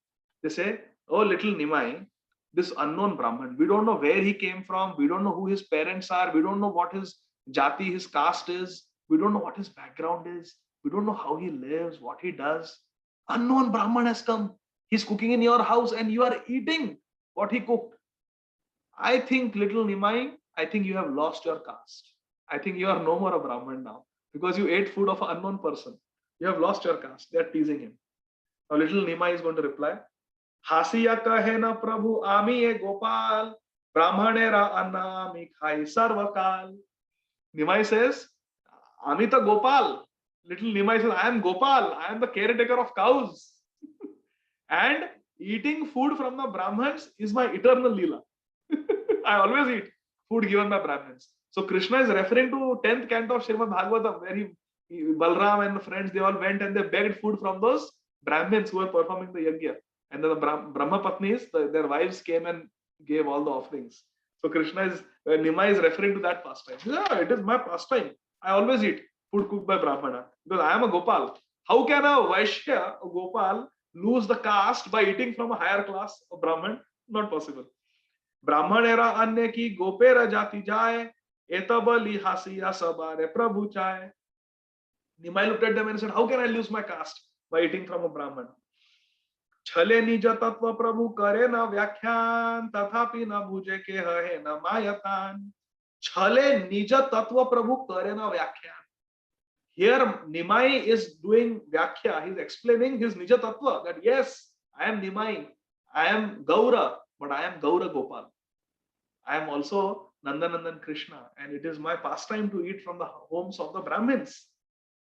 They say, oh little Nimai, this unknown Brahman, we don't know where he came from, we don't know who his parents are, we don't know what his jati, his caste is, we don't know what his background is, we don't know how he lives, what he does. Unknown Brahman has come. He's cooking in your house and you are eating what he cooked. I think, little Nimai, I think you have lost your caste. I think you are no more a Brahman now because you ate food of an unknown person. You have lost your caste. They are teasing him. Now little Nimai is going to reply, Hasiya kahe na Prabhu ami e Gopal Brahmanera anna ami khai sarvakal. Nimai says, Amita Gopal. Little Nimai says, I am Gopal. I am the caretaker of cows. And eating food from the Brahmins is my eternal Leela. I always eat food given by Brahmins. So Krishna is referring to 10th canto of Srimad Bhagavatam, where Balram and the friends, they all went and they begged food from those Brahmins who were performing the yajna. And then the Brahma Patnis, their wives came and gave all the offerings. So Krishna is, Nimai is referring to that pastime. Yeah, it is my pastime. I always eat food cooked by Brahmana because I am a Gopal. How can a Vaishya, a Gopal, lose the caste by eating from a higher class of Brahman? Not possible. ब्राह्मणेरा अन्य की गोपेरा जाति जाए एतबली हासिया सबरे प्रभु चाहे. Nimai looked at them and said, how can I lose my caste by eating from a Brahman? छले निज तत्व प्रभु करे न व्याख्यान तथापि न भुजे के है न मायतान. छले निज तत्व प्रभु करे न व्याख्यान. Here Nimai is doing Vyakhya. He is explaining his Nija Tattva, that yes, I am Nimai, I am Gaura, but I am Gaura Gopal. I am also Nandanandan Krishna, and it is my pastime to eat from the homes of the Brahmins.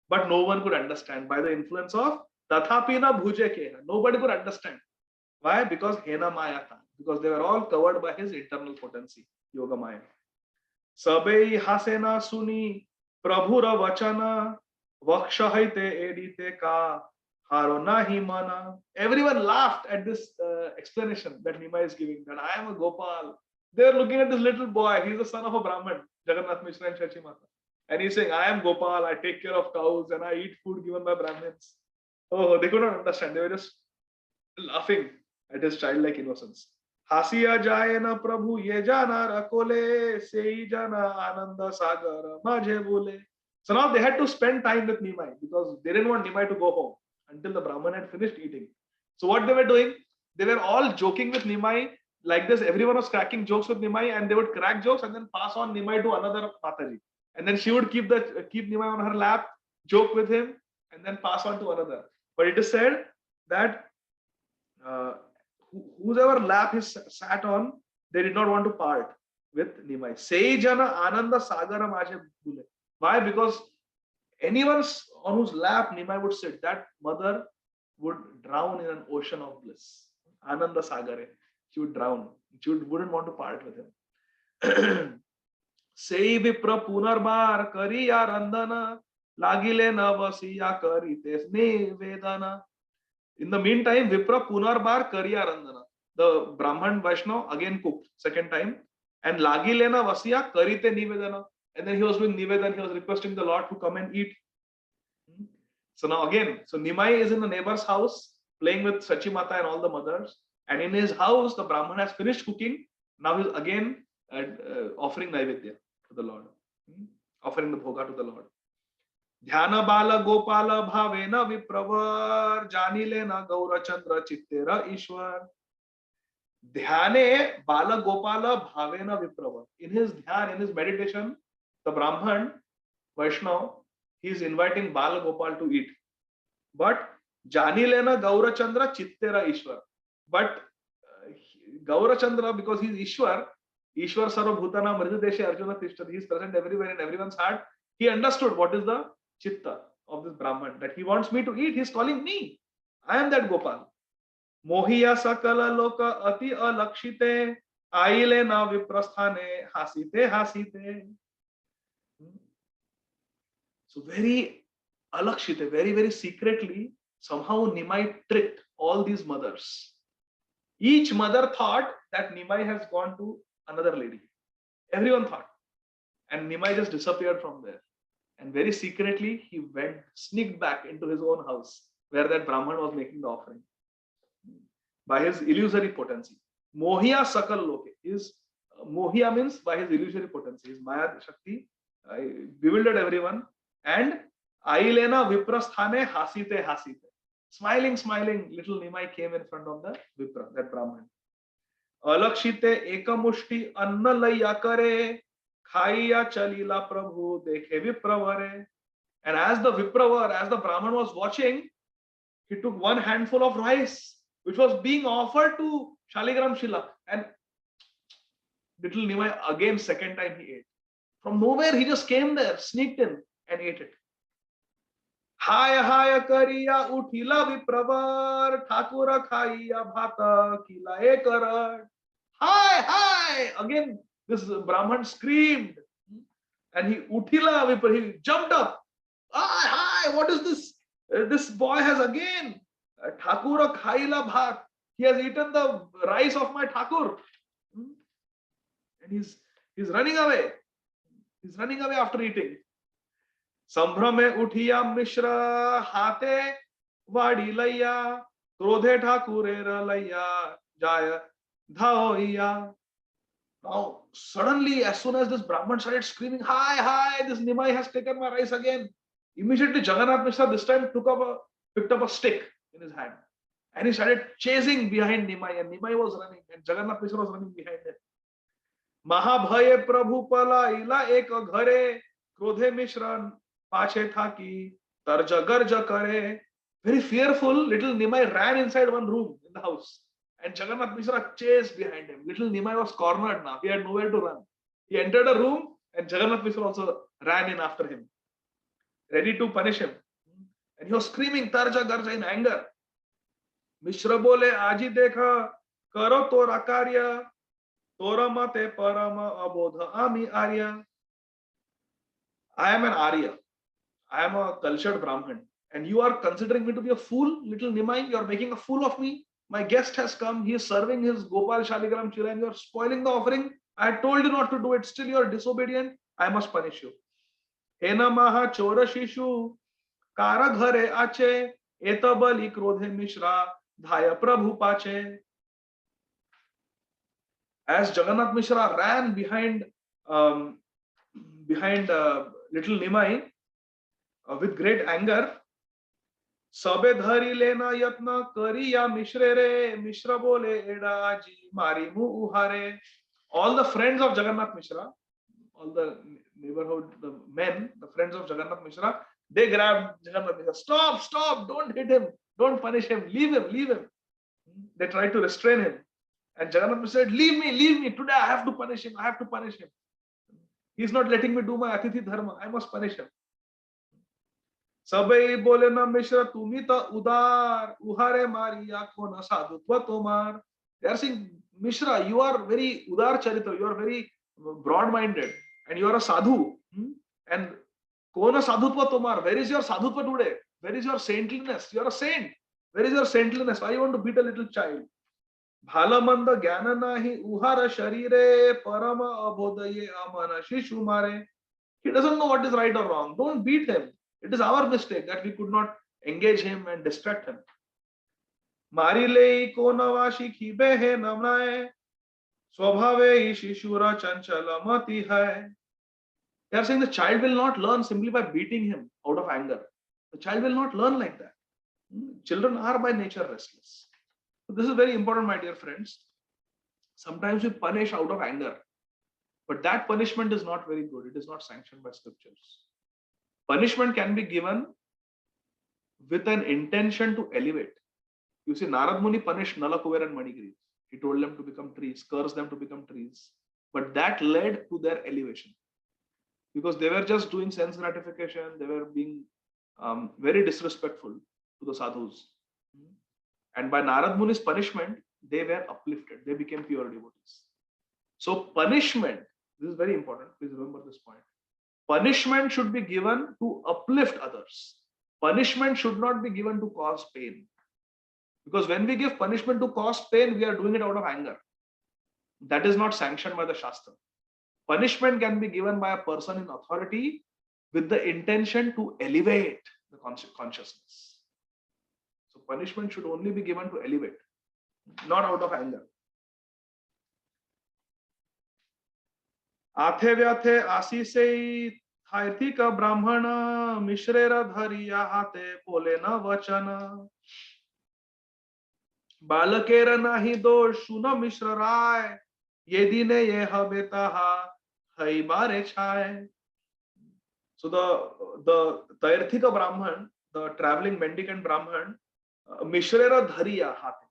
But no one could understand by the influence of Tathapi na bhuje ke. Nobody could understand. Why? Because Hena Mayata. Because they were all covered by his internal potency, Yoga Maya. Sabei hasena suni Prabhura vachana vakshahite edite ka haro nahi mana. Everyone laughed at this explanation that Nimai is giving, that I am a Gopal. They are looking at this little boy. He is the son of a Brahman, Jagannath Mishra and Shachi Mata. And he is saying, I am Gopal, I take care of cows and I eat food given by Brahmins. Oh, they could not understand. They were just laughing at his childlike innocence. Hasiya jaye na Prabhu ye jana rakole sei jana ananda sagar majhe bole. So now they had to spend time with Nimai because they didn't want Nimai to go home until the Brahman had finished eating. So what they were doing, they were all joking with Nimai like this. Everyone was cracking jokes with Nimai, and they would crack jokes and then pass on Nimai to another Mataji. And then she would keep Nimai on her lap, joke with him, and then pass on to another. But it is said that whoever lap he sat on, they did not want to part with Nimai. Sei jana ananda sagara majhe bule. Why? Because anyone on whose lap Nimai would sit, that mother would drown in an ocean of bliss. Ananda sagare. She would drown. She wouldn't want to part with him. Sei vipra punarbar kariya randana lagile navasiya karite vedana. In the meantime, Vipra punarbar kariya randana. The Brahman Vaishnav again cooked second time, and lagilena vasiya karite nivedana. And then he was doing nivedan. He was requesting the Lord to come and eat. So now again, so Nimai is in the neighbor's house playing with Sachi Mata and all the mothers. And in his house, the Brahman has finished cooking. Now he's again offering Naivedya to the Lord, offering the bhoga to the Lord. Dhyana bala gopala bhavena vipravar janilena gaura chandra chittera ishwar. Dhyane bala gopala bhavena vipravar. In his dhyan, in his meditation, the Brahman Vaishnav, he is inviting Bala Gopal to eat. But janilena gaura chandra chittera ishwar. But Gaura Chandra, because he is Ishwar, Ishwar Sarva Bhutana Mridudeshe Arjuna Tishtha, he is present everywhere in everyone's heart. He understood what is the chitta of this Brahman, that he wants me to eat. He is calling me. I am that Gopal. Mohiya sakala loka ati alakshite aile na viprasthane hasite hasite. So very alakshite, very, very secretly, somehow Nimai tricked all these mothers. Each mother thought that Nimai has gone to another lady. Everyone thought. And Nimai just disappeared from there. And very secretly, he sneaked back into his own house where that Brahman was making the offering. By his illusory potency. Mohiya sakal loke. Mohiya means by his illusory potency. His Maya Shakti bewildered everyone. And Ailena viprasthane hasite hasite. Smiling, little Nimai came in front of the Vipra, that Brahman. Alakshite ekamushti anna laya kare khaiya chalila prabhu dekhe vipravare. And as the Brahman was watching, he took one handful of rice, which was being offered to Shaligram Shila. And little Nimai again, second time he ate. From nowhere, he just came there, sneaked in. and ate it. हाय हाय करिया उठिला विप्रवर, ठाकुर खाइया भात खिलाए करड. Hi, hi! Again, this Brahman screamed, and he utila vipra, he jumped up. Hi, hi! What is this? This boy has again Thakura khaila bhat. He has eaten the rice of my Thakur, and he's running away. He's running away after eating. संभ्रमे उठिया मिश्र हाथे वाड़ी लैया, क्रोधे ठाकुरे रलैया जाय धाओइया. Now, suddenly, as soon as this Brahman started screaming, hi, hi, this Nimai has taken my rice again, immediately Jagannath Mishra this time picked up a stick in his hand, and he started chasing behind Nimai, and Nimai was running, and Jagannath Mishra was running behind him. Mahabhaye Prabhu palaila ek ghare, krodhe Mishra pache thaki, tarja garja kare. Very fearful, little Nimai ran inside one room in the house. And Jagannath Mishra chased behind him. Little Nimai was cornered now. He had nowhere to run. He entered a room and Jagannath Mishra also ran in after him, ready to punish him. And he was screaming Tarja Garja in anger. Mishra bole aji dekha karo tora karya, tora mate parama abodha ami arya. I am an Arya. I am a cultured Brahmin. And you are considering me to be a fool, little Nimai. You are making a fool of me. My guest has come. He is serving his Gopal Shaligram Chira, and you are spoiling the offering. I had told you not to do it. Still, you are disobedient. I must punish you. Hena maha chora shishu kara ghare ache etabali krodhe mishra dhaya prabhu pache. As Jagannath Mishra ran behind little Nimai with great anger, सबे धरी लेना यत्न करिया मिश्रे रे, मिश्रा बोले एड़ा जी मारी मुंह उहारे. All the friends of Jagannath Mishra, all the neighborhood, the men, the friends of Jagannath Mishra, they grabbed Jagannath Mishra. Stop, stop, don't hit him, don't punish him, leave him, leave him. They tried to restrain him. And Jagannath Mishra said, leave me, today I have to punish him, I have to punish him. He's not letting me do my Atithi Dharma, I must punish him. सबई बोले ना मिश्र तुम्ही तो उदार उहारे मारी आंखों न साधुत्व तोमार. They are saying, Mishra, you are very udar charitra, you are very broad-minded, and you are a sadhu. And kona sadhutva tomar, where is your sadhutva today? Where is your saintliness? You are a saint. Where is your saintliness? Why you want to beat a little child? Bhala manda gyana nahi uhara sharire parama abhodaye amana shishu mare. He doesn't know what is right or wrong. Don't beat him. It is our mistake that we could not engage him and distract him. Mari lei ko navashi khibe hai namnae, swabhave shishura chanchala mati hai. They are saying the child will not learn simply by beating him out of anger. The child will not learn like that. Children are by nature restless. So this is very important, my dear friends. Sometimes we punish out of anger, but that punishment is not very good. It is not sanctioned by scriptures. Punishment can be given with an intention to elevate. You see, Narad Muni punished Nala, Kuber and Manigriv. He told them to become trees, cursed them to become trees. But that led to their elevation. Because they were just doing sense gratification, they were being very disrespectful to the sadhus. And by Narad Muni's punishment, they were uplifted. They became pure devotees. So punishment, this is very important. Please remember this point. Punishment should be given to uplift others. Punishment should not be given to cause pain. Because when we give punishment to cause pain, we are doing it out of anger. That is not sanctioned by the Shastra. Punishment can be given by a person in authority with the intention to elevate the consciousness. So punishment should only be given to elevate, not out of anger. आथे व्याथे आशीषे थायथिक ब्राह्मण मिश्रेर धरिया हाथे बोले न वचन. बालकेर नाही दोष सुन मिश्र राय, ये दिने ये हबेता हई बारे छाय. So the Tairthika Brahman, the traveling mendicant Brahman, Mishrera Dhariya Hate.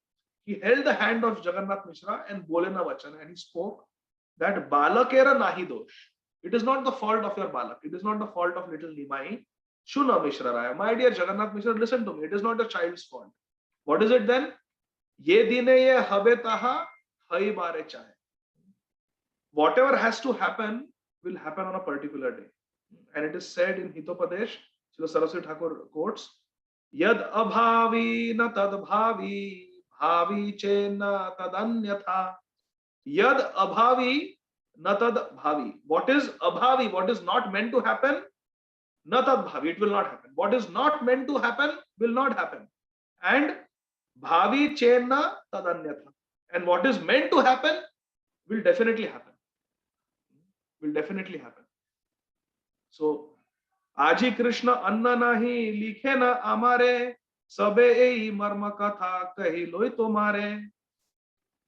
He held the hand of Jagannath Mishra and Bolena Vachan, and he spoke that Balakera Nahi Dosh. It is not the fault of your balak. It is not the fault of little Nimai. Shuna Mishra Raya. My dear Jagannath Mishra, listen to me. It is not the child's fault. What is it then? Ye dine ye habe taha hai bare chahe. Whatever has to happen will happen on a particular day. And it is said in Hitopadesh, Srila Saraswati Thakur quotes, Yad abhavi na tad bhavi, bhavi che na tad anyatha. Yad abhavi na tad bhavi. What is abhavi? What is not meant to happen? Na tad bhavi. It will not happen. What is not meant to happen will not happen. And bhavi che na tad anyatha. And what is meant to happen will definitely happen. Will definitely happen. So, Aji Krishna Anna nahi likhe na amare, sabe ei marma katha kahi loi tomare.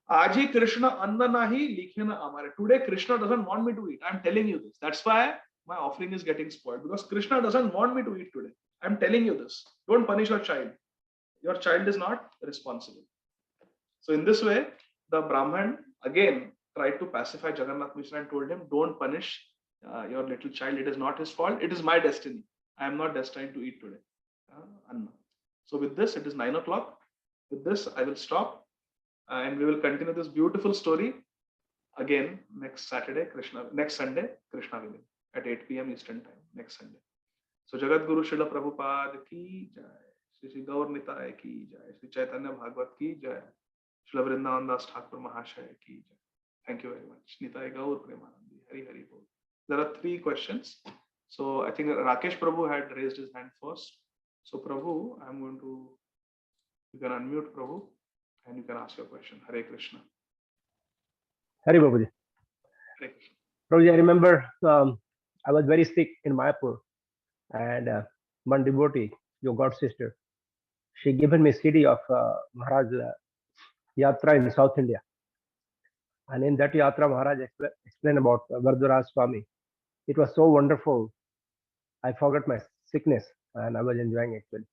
Aji Krishna Anna nahi likhe na amare. Today Krishna doesn't want me to eat. I'm telling you this. That's why my offering is getting spoiled, because Krishna doesn't want me to eat today. I'm telling you this. Don't punish your child. Your child is not responsible. So in this way, the Brahman again tried to pacify Jagannath Mishra and told him, don't punish your little child. It is not his fault. It is my destiny. I am not destined to eat today. Anna. So with this, it is 9 o'clock. With this, I will stop and we will continue this beautiful story again next Sunday, Krishna Vilim at 8 p.m. Eastern time, next Sunday. So Jagat Guru Srila Prabhupada ki jai, Shri Gaur Nitai ki jai, Shri Chaitanya Bhagavat ki jai, Srila Vrindavan Das Thakur Mahashaya ki jai. Thank you very much. Nitai Gaur Premanandi, Hari Hari Bol. There are 3 questions. So I think Rakesh Prabhu had raised his hand first. So Prabhu, I'm going to, you can unmute Prabhu and you can ask your question. Hare Krishna. Hari Babuji. Hare Krishna. Prabhuji, I remember I was very sick in Mayapur, and one devotee, your god sister, she given me CD of Maharaj Yatra in South India. And in that Yatra, Maharaj explained about Varadaraj Swami. It was so wonderful. I forgot my sickness and I was enjoying actually.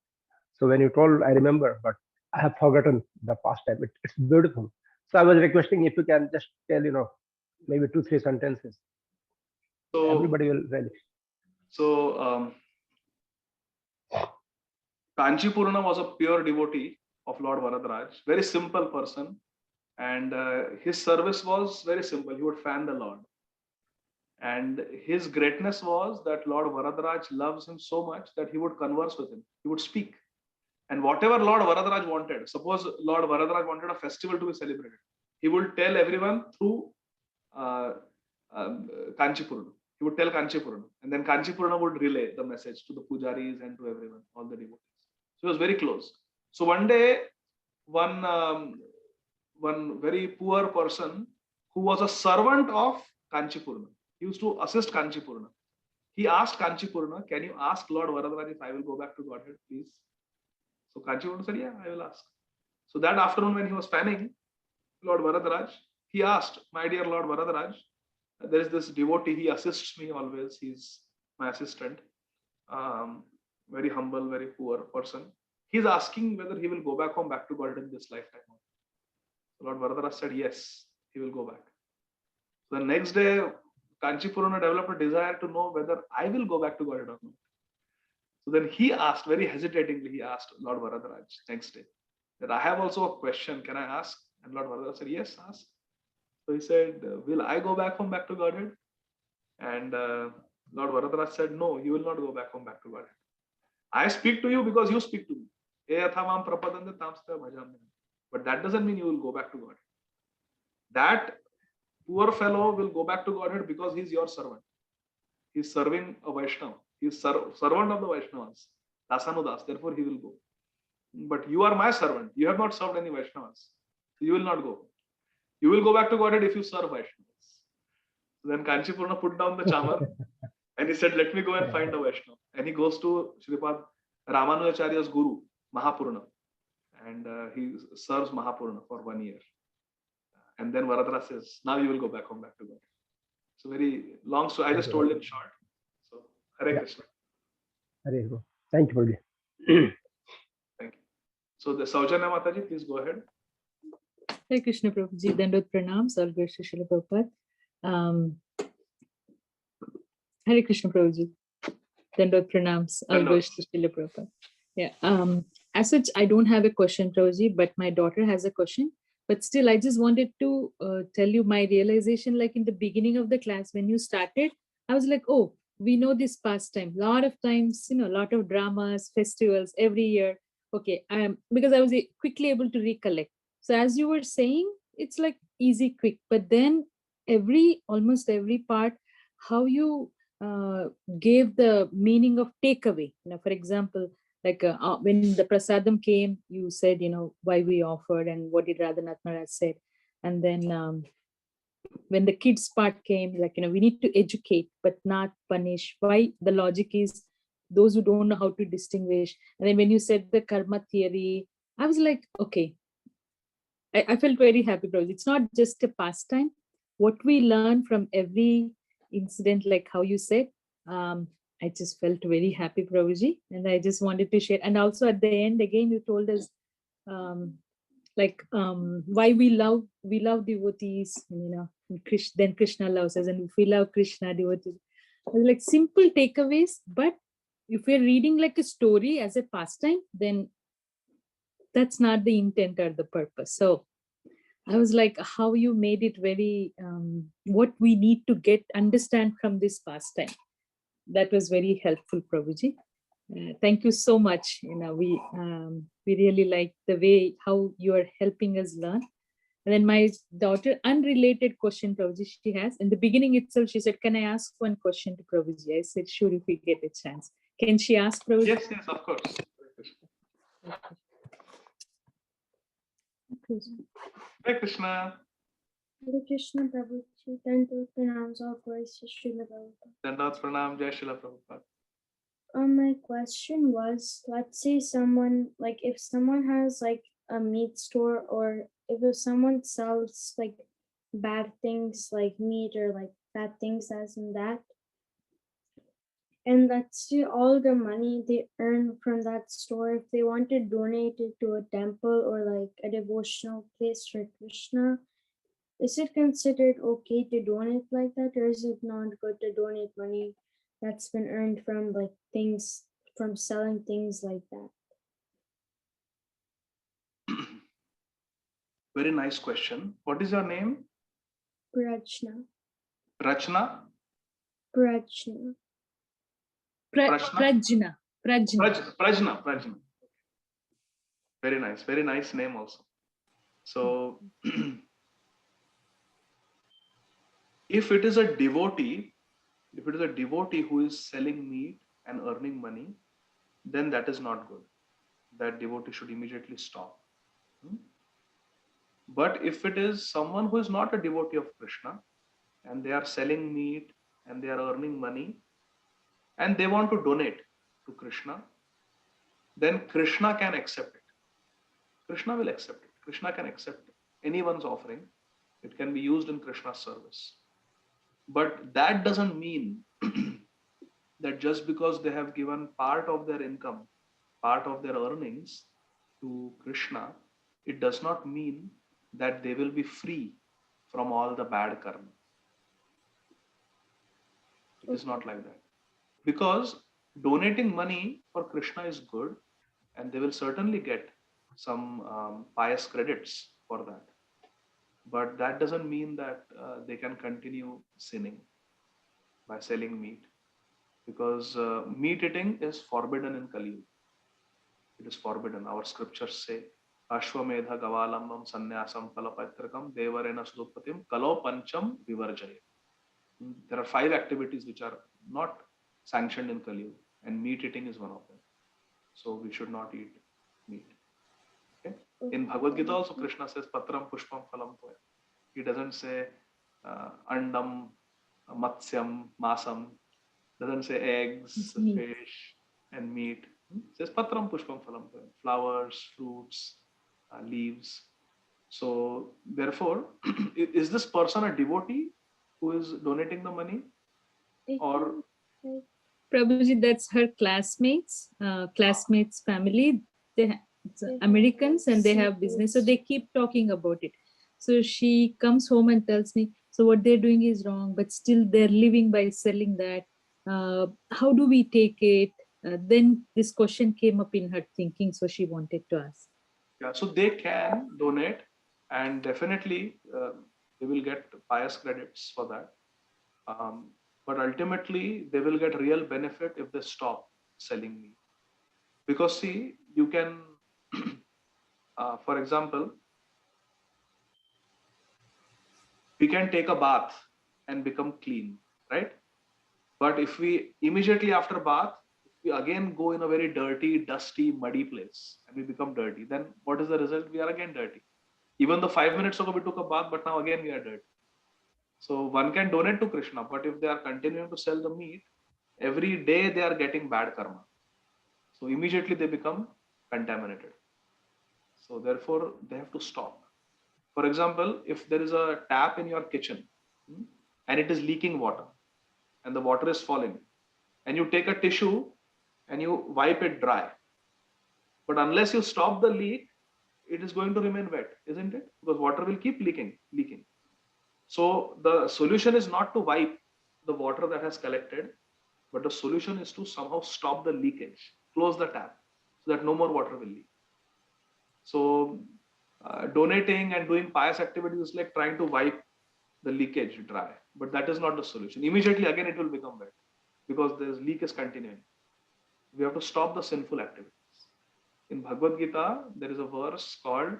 So when you told, I remember, but I have forgotten the past time. It's beautiful. So I was requesting if you can just tell, maybe 2-3 sentences. So everybody will relish. So Kanchipurna was a pure devotee of Lord Varadaraj, very simple person, and his service was very simple. He would fan the Lord, and his greatness was that Lord Varadaraj loves him so much that he would converse with him. He would speak, and whatever Lord Varadaraj wanted, suppose Lord Varadaraj wanted a festival to be celebrated, he would tell everyone through Kanchipurna. He would tell Kanchipurna, and then Kanchipurna would relay the message to the pujaris and to everyone, all the devotees. So he was very close. So one day, one very poor person who was a servant of Kanchipurna, he used to assist Kanchipurna. He asked Kanchipurna, can you ask Lord Varadaraj if I will go back to Godhead, please? So Kanchipurna said, yeah, I will ask. So that afternoon when he was fanning Lord Varadaraj, he asked, my dear Lord Varadaraj, there is this devotee, he assists me always, he's my assistant, very humble, very poor person. He's asking whether he will go back home, back to Godhead in this lifetime. So Lord Varadaraj said, yes, he will go back. So the next day, Kanchipurna developed a desire to know whether I will go back to Godhead or not. So then he asked, very hesitatingly, he asked Lord Varadaraj next day, that I have also a question, can I ask? And Lord Varadaraj said, yes, ask. So he said, will I go back home, back to Godhead? And Lord Varadaraj said, no, you will not go back home, back to Godhead. I speak to you because you speak to me. But that doesn't mean you will go back to Godhead. That poor fellow will go back to Godhead because he's your servant. He's serving a Vaishnava. He's servant of the Vaishnavas. Dasanudas. Therefore, he will go. But you are my servant. You have not served any Vaishnavas. So you will not go. You will go back to Godhead if you serve Vaishnavas. So then Kanchipurna put down the chamar and he said, let me go and find a Vaishnava. And he goes to Shripad Ramanujacharya's guru, Mahapurna. And he serves Mahapurna for 1 year. And then Varadaraj says, now you will go back home, back to God. So very long story. I just told it short. So Hare Krishna. Hare Krishna. Thank you, Prabhuji. Thank you. So the Saujanya Mataji, please go ahead. Hare Krishna Prabhuji, Dandot Pranam, Salve Srila Prabhupada. Hare Krishna Prabhuji. Dandot pranams. All Dandot. goes to Srila Prabhupada. Yeah. As such, I don't have a question, Prabhuji, but my daughter has a question. But still, I just wanted to tell you my realization, like in the beginning of the class, when you started, I was like, oh, we know this pastime. Lot of times, a lot of dramas, festivals every year. Okay, because I was quickly able to recollect. So as you were saying, it's like easy, quick. But then almost every part, how you gave the meaning of takeaway. For example, like when the prasadam came, you said, why we offered and what did Radhanath Maharaj said. And then when the kids part came, like, we need to educate, but not punish. Why? The logic is those who don't know how to distinguish. And then when you said the karma theory, I was like, okay, I felt very happy, because it's not just a pastime. What we learn from every incident, like how you said, I just felt very happy, Prabhuji, and I just wanted to share. And also at the end, again, you told us why we love devotees, then Krishna loves us, and if we love Krishna, devotees. Like simple takeaways, but if we're reading like a story as a pastime, then that's not the intent or the purpose. So I was like, how you made it very, what we need to understand from this pastime. That was very helpful, Prabhuji. Thank you so much. We really like the way how you are helping us learn. And then my daughter, unrelated question, Prabhuji, she has. In the beginning itself, she said, can I ask one question to Prabhuji? I said, sure, if we get a chance. Can she ask, Prabhuji? Yes, of course. Hare Krishna. Hare Krishna Prabhuji, Dandot pranams, all glories to Srila Prabhupada. Dandot pranam, Jai Srila Prabhupada. My question was, let's say someone, like if someone has like a meat store, or if someone sells like bad things like meat or like bad things as in that, and let's say all the money they earn from that store, if they want to donate it to a temple or like a devotional place for Krishna, is it considered okay to donate like that, or is it not good to donate money that's been earned from like things, from selling things like that? Very nice question. What is your name? Prajna. Rachna? Prajna. Prajna. Prajna. Very nice name also. So, if it is a devotee who is selling meat and earning money, then that is not good. That devotee should immediately stop. But if it is someone who is not a devotee of Krishna, and they are selling meat and they are earning money, and they want to donate to Krishna, then Krishna can accept it. Krishna will accept it. Krishna can accept anyone's offering. It can be used in Krishna's service. But that doesn't mean that just because they have given part of their income, part of their earnings to Krishna, it does not mean that they will be free from all the bad karma. It is not like that. Because donating money for Krishna is good, and they will certainly get some pious credits for that. But that doesn't mean that they can continue sinning by selling meat, because meat eating is forbidden in Kali Yuga. It is forbidden. Our scriptures say, Ashwamedha Gavalambam Sanyasam Kalapatrakam Devarena Sudupatim Kalo Pancham Vivarjaya. There are 5 activities which are not sanctioned in Kali Yuga, and meat eating is one of them. So we should not eat meat. Okay? In Bhagavad Gita also Krishna says Patram Pushpam Phalam Toya. He doesn't say Andam, Matsyam, Masam, doesn't say eggs, fish, and meat. It says Patram Pushpam Phalam Toya. Flowers, fruits, leaves. So therefore, is this person a devotee who is donating the money? Or Prabhuji, that's her classmates family. It's Americans, and they have business, so they keep talking about it. So she comes home and tells me, so what they're doing is wrong, but still they're living by selling that. How do we take it? Then this question came up in her thinking, so she wanted to ask. Yeah, so they can donate, and definitely they will get pious credits for that. But ultimately, they will get real benefit if they stop selling meat. Because see, you can, for example, we can take a bath and become clean, right? But if we immediately after bath, if we again go in a very dirty, dusty, muddy place and we become dirty, then what is the result? We are again dirty. Even though 5 minutes ago we took a bath, but now again we are dirty. So one can donate to Krishna, but if they are continuing to sell the meat, every day they are getting bad karma. So immediately they become contaminated. So therefore they have to stop. For example, if there is a tap in your kitchen and it is leaking water and the water is falling, and you take a tissue and you wipe it dry. But unless you stop the leak, it is going to remain wet, isn't it? Because water will keep leaking. So the solution is not to wipe the water that has collected, but the solution is to somehow stop the leakage, close the tap so that no more water will leak. So donating and doing pious activities is like trying to wipe the leakage dry, but that is not the solution. Immediately again it will become wet because the leak is continuing. We have to stop the sinful activities. In Bhagavad Gita, there is a verse called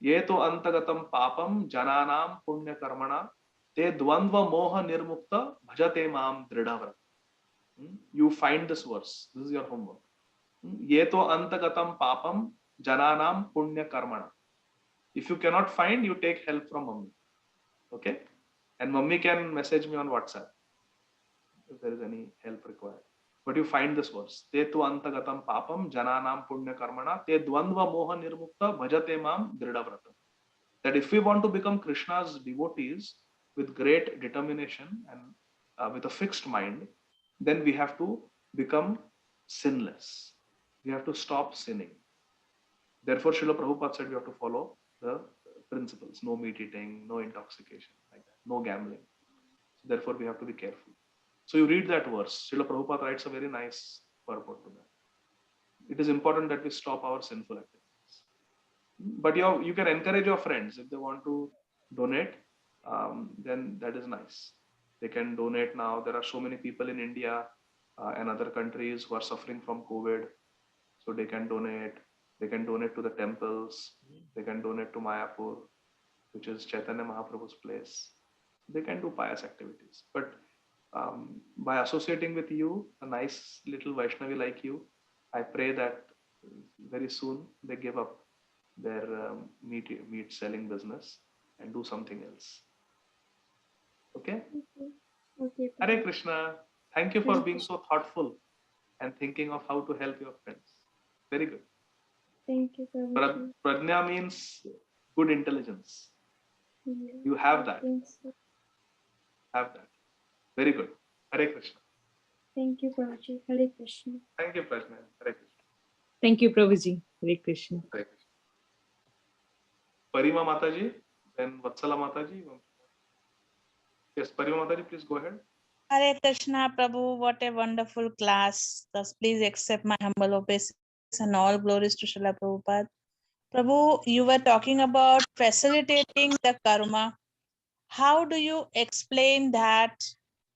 Ye to antagatam papam jananam punya karmana te dvandva moha nirmukta bhajate mam dridhavrat. You find this verse. This is your homework. Ye to antagatam papam jananam punya karmana. If you cannot find, you take help from mummy. Okay? And mummy can message me on WhatsApp if there is any help required. But you find this verse. Te tu antagatam papam jananam punya karmana te dvandva moha nirmukta bhajate mam dridhavratam. That if we want to become Krishna's devotees with great determination and with a fixed mind, then we have to become sinless. We have to stop sinning. Therefore, Srila Prabhupada said we have to follow the principles. No meat eating, no intoxication, like that, no gambling. So therefore, we have to be careful. So you read that verse. Srila Prabhupada writes a very nice purport to that. It is important that we stop our sinful activities. But you can encourage your friends if they want to donate, then that is nice. They can donate now. There are so many people in India and other countries who are suffering from COVID. So they can donate. They can donate to the temples. They can donate to Mayapur, which is Chaitanya Mahaprabhu's place. They can do pious activities. But by associating with you, a nice little Vaishnavi like you, I pray that very soon they give up their meat selling business and do something else. Okay? Okay. Hare Krishna. Thank you for Hare being Krishna. so thoughtful and thinking of how to help your friends. Very good. Thank you, Prabhuji. Prajna means good intelligence. Yeah, You have I that. think so. Have that. Very good. Hare Krishna. Thank you, Prabhuji. Hare Krishna. Thank you, Prajna. Hare Krishna. Thank you, Prabhuji. Hare Krishna. Hare Krishna. Parima Mataji, then Vatsala Mataji. Yes, Parima Mataji, please go ahead. Hare Krishna, Prabhu, what a wonderful class. Thus, please accept my humble obeisance and all glories to Srila Prabhupada. Prabhu, you were talking about facilitating the karma. How do you explain that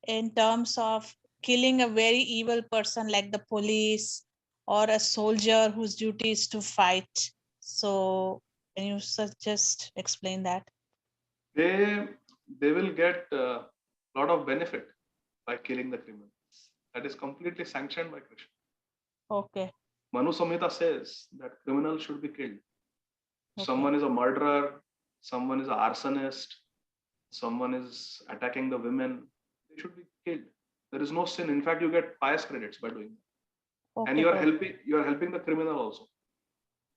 in terms of killing a very evil person like the police or a soldier whose duty is to fight? So, can you just explain that? They will get a lot of benefit by killing the criminals. That is completely sanctioned by Krishna. Okay. Manu Samhita says that criminals should be killed. Okay. Someone is a murderer, someone is an arsonist, someone is attacking the women, they should be killed. There is no sin. In fact, you get pious credits by doing that. Okay, And you are Prabhu. helping the criminal also.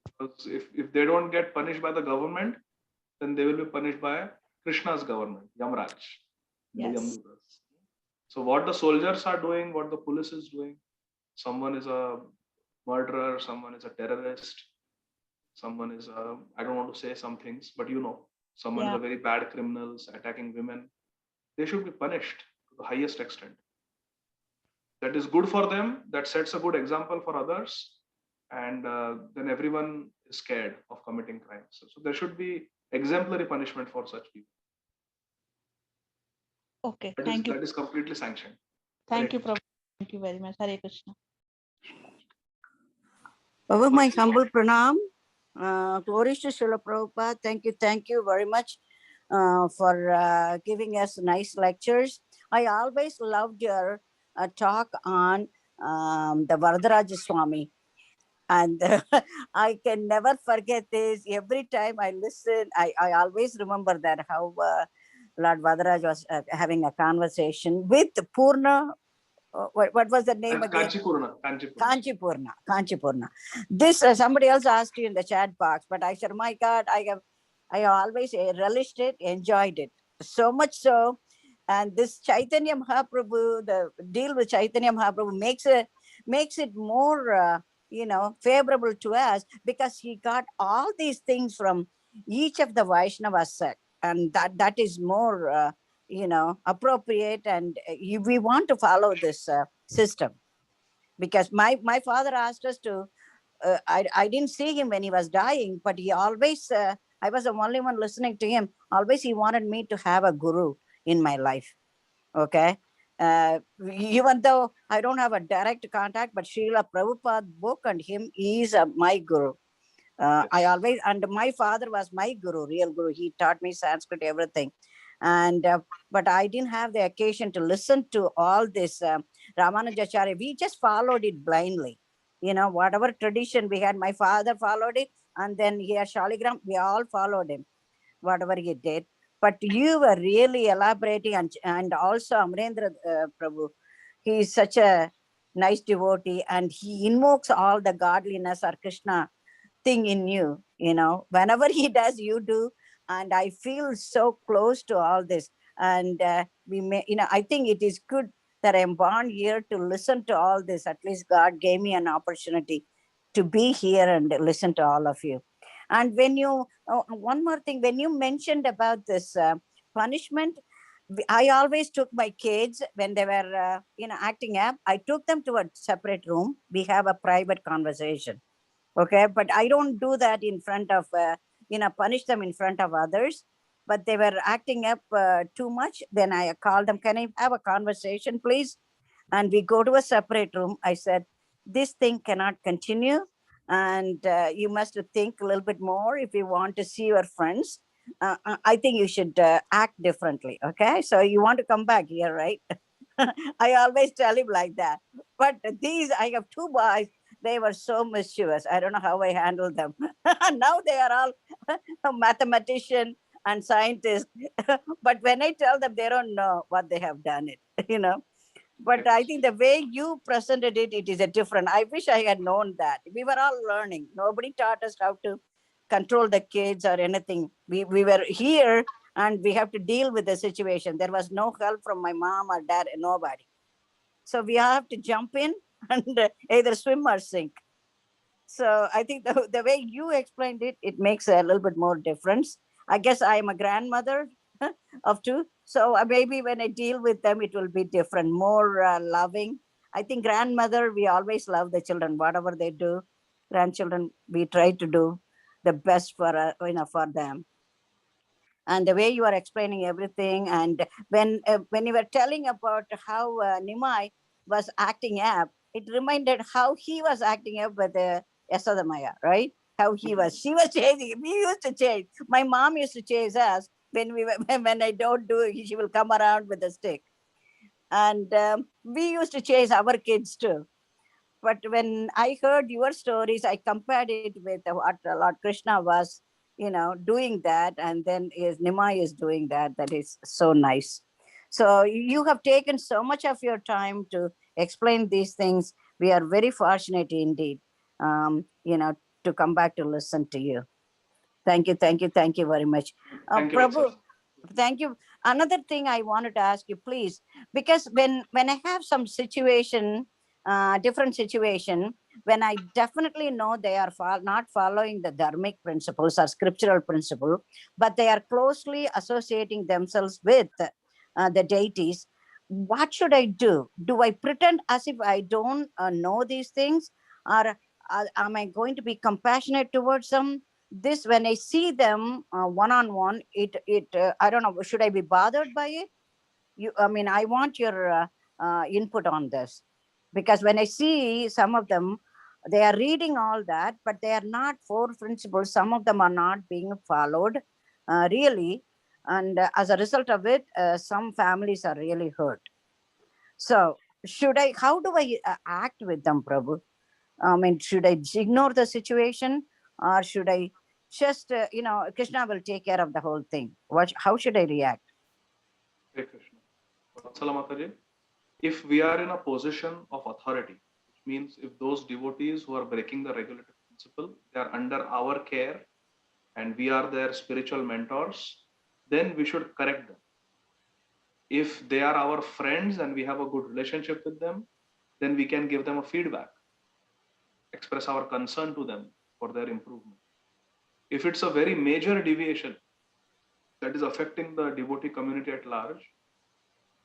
Because if they don't get punished by the government, then they will be punished by Krishna's government, Yamraj. The Yes. Yamdutas. So what the soldiers are doing, what the police is doing, someone is a murderer, someone is a terrorist, someone is a, I don't want to say some things, but you know, someone is Yeah. a very bad criminals attacking women. They should be punished to the highest extent. that is good for them, that sets a good example for others, and then everyone is scared of committing crimes. So there should be exemplary punishment for such people. Okay, thank you. That is completely sanctioned. Thank you, Hare Prabhu. Thank you very much. Hare Krishna. Over my humble pranam, glories to Srila Prabhupada. Thank you very much for giving us nice lectures. I always loved your talk on the Varadaraja Swami. And I can never forget this. Every time I listen, I always remember that how Lord Vadaraj was having a conversation with Purna. What was the name again? Kanchipurna. This somebody else asked you in the chat box, but I said, my God, I always relished it, enjoyed it so much so. And this Chaitanya Mahaprabhu, the deal with Chaitanya Mahaprabhu makes it more favorable to us, because he got all these things from each of the Vaishnava sect, and that is more appropriate, and we want to follow this system. Because my father asked us to I didn't see him when he was dying, but he always I was the only one listening to him. Always he wanted me to have a guru in my life. Okay, even though I don't have a direct contact, but Srila Prabhupada book and him is my guru. I always, and my father was my guru, real guru. He taught me Sanskrit, everything. And but I didn't have the occasion to listen to all this Ramanujacharya. We just followed it blindly. Whatever tradition we had, my father followed it, and then here Shaligram, we all followed him, whatever he did. But you were really elaborating, and also Amarendra Prabhu, he is such a nice devotee, and he invokes all the godliness or Krishna thing in you. Whenever he does, you do, and I feel so close to all this. And we may, I think it is good that I'm born here to listen to all this. At least God gave me an opportunity to be here and listen to all of you. And when you, one more thing, when you mentioned about this punishment, I always took my kids when they were, acting up. I took them to a separate room. We have a private conversation. Okay, but I don't do that in front of, punish them in front of others. But they were acting up too much. Then I called them, can I have a conversation, please? And we go to a separate room. I said, this thing cannot continue. And you must think a little bit more if you want to see your friends. I think you should act differently. Okay, so you want to come back here, right? I always tell him like that. But I have two boys. They were so mischievous. I don't know how I handled them. Now they are all mathematician and scientists. But when I tell them, they don't know what they have done it, But I think the way you presented it, it is a different. I wish I had known that. We were all learning. Nobody taught us how to control the kids or anything. We were here and we have to deal with the situation. There was no help from my mom or dad, nobody. So we have to jump in and either swim or sink. So I think the way you explained it, it makes a little bit more difference. I guess I am a grandmother of two. So maybe when I deal with them, it will be different, more loving. I think grandmother, we always love the children, whatever they do. Grandchildren, we try to do the best for for them. And the way you are explaining everything, and when you were telling about how Nimai was acting up, it reminded how he was acting up with Yasodamaya, right? How she was chasing him. We used to chase. My mom used to chase us when I don't do it, she will come around with a stick. And we used to chase our kids too. But when I heard your stories, I compared it with what Lord Krishna was, doing that, and then Nimai is doing that. That is so nice. So you have taken so much of your time to explain these things. We are very fortunate indeed, to come back to listen to you. Thank you very much. Thank you, Prabhu, thank you. Another thing I wanted to ask you, please, because when I have some situation, different situation, when I definitely know they are not following the dharmic principles or scriptural principle, but they are closely associating themselves with the deities, what should I do? Do I pretend as if I don't know these things, or am I going to be compassionate towards them? This, when I see them one on one, I don't know. Should I be bothered by it? I want your input on this, because when I see some of them, they are reading all that, but they are not four principles. Some of them are not being followed really, and as a result of it, some families are really hurt. So how do I act with them, Prabhu? Should I ignore the situation, or should I just, Krishna will take care of the whole thing? How should I react? Hare Krishna. Vatsala Mataji, if we are in a position of authority, which means if those devotees who are breaking the regulative principle, they are under our care and we are their spiritual mentors, then we should correct them. If they are our friends and we have a good relationship with them, then we can give them a feedback, express our concern to them for their improvement. If it's a very major deviation that is affecting the devotee community at large,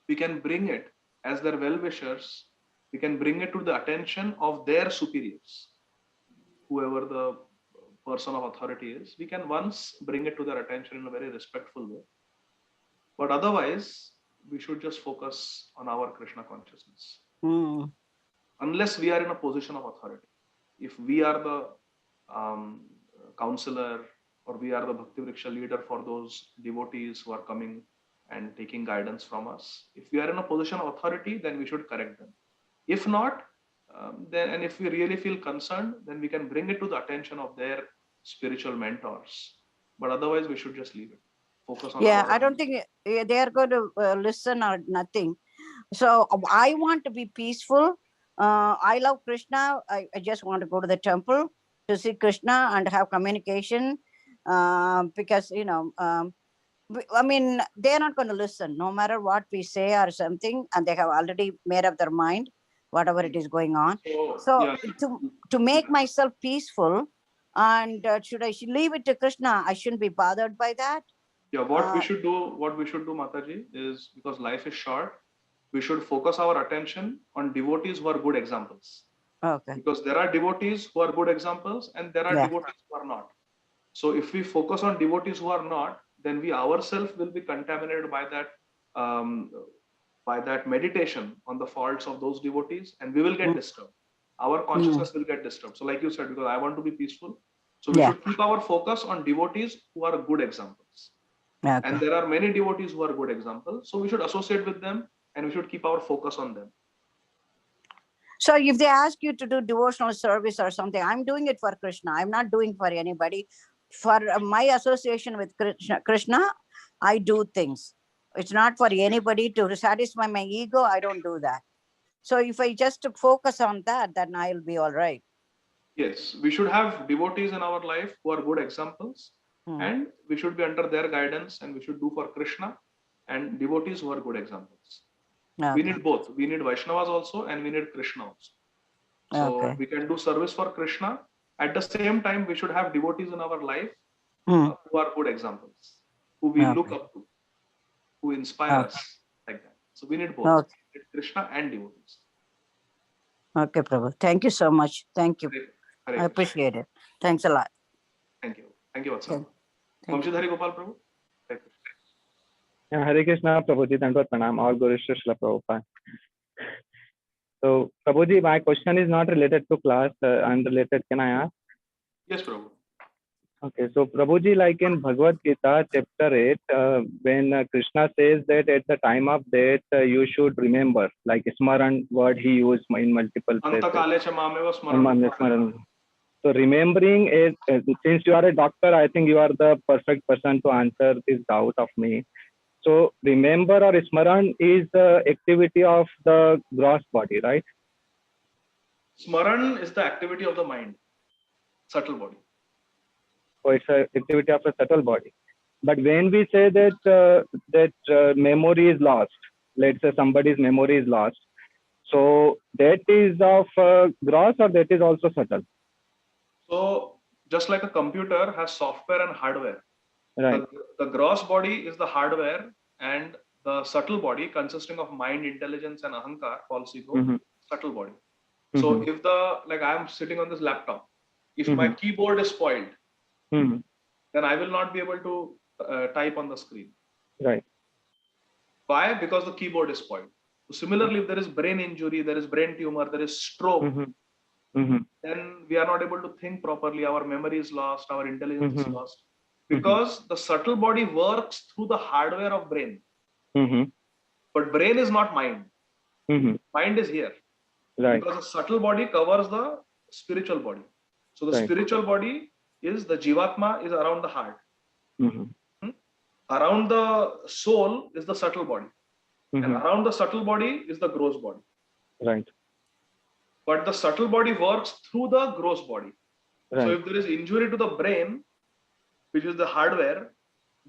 we can bring it as their well-wishers, we can bring it to the attention of their superiors, whoever the person of authority is. We can once bring it to their attention in a very respectful way. But otherwise, we should just focus on our Krishna consciousness. Unless we are in a position of authority. If we are the counselor, or we are the Bhakti Vriksha leader for those devotees who are coming and taking guidance from us, if we are in a position of authority, then we should correct them. If not, and if we really feel concerned, then we can bring it to the attention of their spiritual mentors. But otherwise, we should just leave it. Focus on I don't think they are going to listen or nothing. So I want to be peaceful. I love Krishna. I just want to go to the temple to see Krishna and have communication, because they're not going to listen no matter what we say or something, and they have already made up their mind whatever it is going on. So to make myself peaceful, and should I leave it to Krishna? I shouldn't be bothered by that. What we should do, Mataji, is, because life is short, we should focus our attention on devotees who are good examples. Okay. Because there are devotees who are good exampos and there are devotees who are not. So if we focus on devotees who are not, then we ourselves will be contaminated by that meditation on the faults of those devotees, and we will get disturbed. Our consciousness will get disturbed. So like you said, because I want to be peaceful, so we should keep our focus on devotees who are good examples. Okay. And there are many devotees who are good examples. So we should associate with them and we should keep our focus on them. So if they ask you to do devotional service or something, I'm doing it for Krishna. I'm not doing for anybody. For my association with Krishna, I do things. It's not for anybody to satisfy my ego. I don't do that. So if I just focus on that, then I'll be all right. Yes, we should have devotees in our life who are good examples. And we should be under their guidance, and we should do for Krishna, and devotees who are good examples. Okay. We need both. We need Vaishnavas also, and we need Krishna also. So we can do service for Krishna. At the same time, we should have devotees in our life who are good examples, who we look up to, who inspire us, like that. So we need both. We need Krishna and devotees. Okay, Prabhu. Thank you so much. Thank you. I appreciate it. Thanks a lot. Thank you. Thank you, Vatsal. Vamshidhari Gopal Prabhu. Hare Krishna, Prabhuji, Dandvat Pranam, all Guru Srila Prabhupada. So, Prabhuji, my question is not related to class, unrelated. Can I ask? Yes, Prabhu. Okay, so Prabhuji, like in Bhagavad Gita, chapter 8, when Krishna says that at the time of death, you should remember, like Smaran word he used in multiple places. So remembering is, since you are a doctor, I think you are the perfect person to answer this doubt of me. So remember or Smaran is the activity of the gross body, right? Smaran is the activity of the mind, subtle body. So it's an activity of a subtle body. But when we say that memory is lost, let's say somebody's memory is lost, so that is of gross or that is also subtle? So just like a computer has software and hardware, right? The gross body is the hardware and the subtle body consisting of mind, intelligence, and ahankar, false ego, Mhm. subtle body. So Mhm. if like I am sitting on this laptop, if my Mhm. keyboard is spoiled, Mhm. then I will not be able to type on the screen. Right. Why? Because the keyboard is spoiled. So similarly, if there is brain injury, there is brain tumor, there is stroke, Mhm. Mhm. then we are not able to think properly. Our memory is lost, our intelligence is Mhm. lost. Because the subtle body works through the hardware of brain. Mhm. But brain is not mind. Mhm. Mind is here. Right. Because the subtle body covers the spiritual body. So the Right. spiritual body is the Jivatma is around the heart. Mhm. Around the soul is the subtle body. And Mhm. around the subtle body is the gross body. Right. But the subtle body works through the gross body. So Right. if there is injury to the brain, which is the hardware,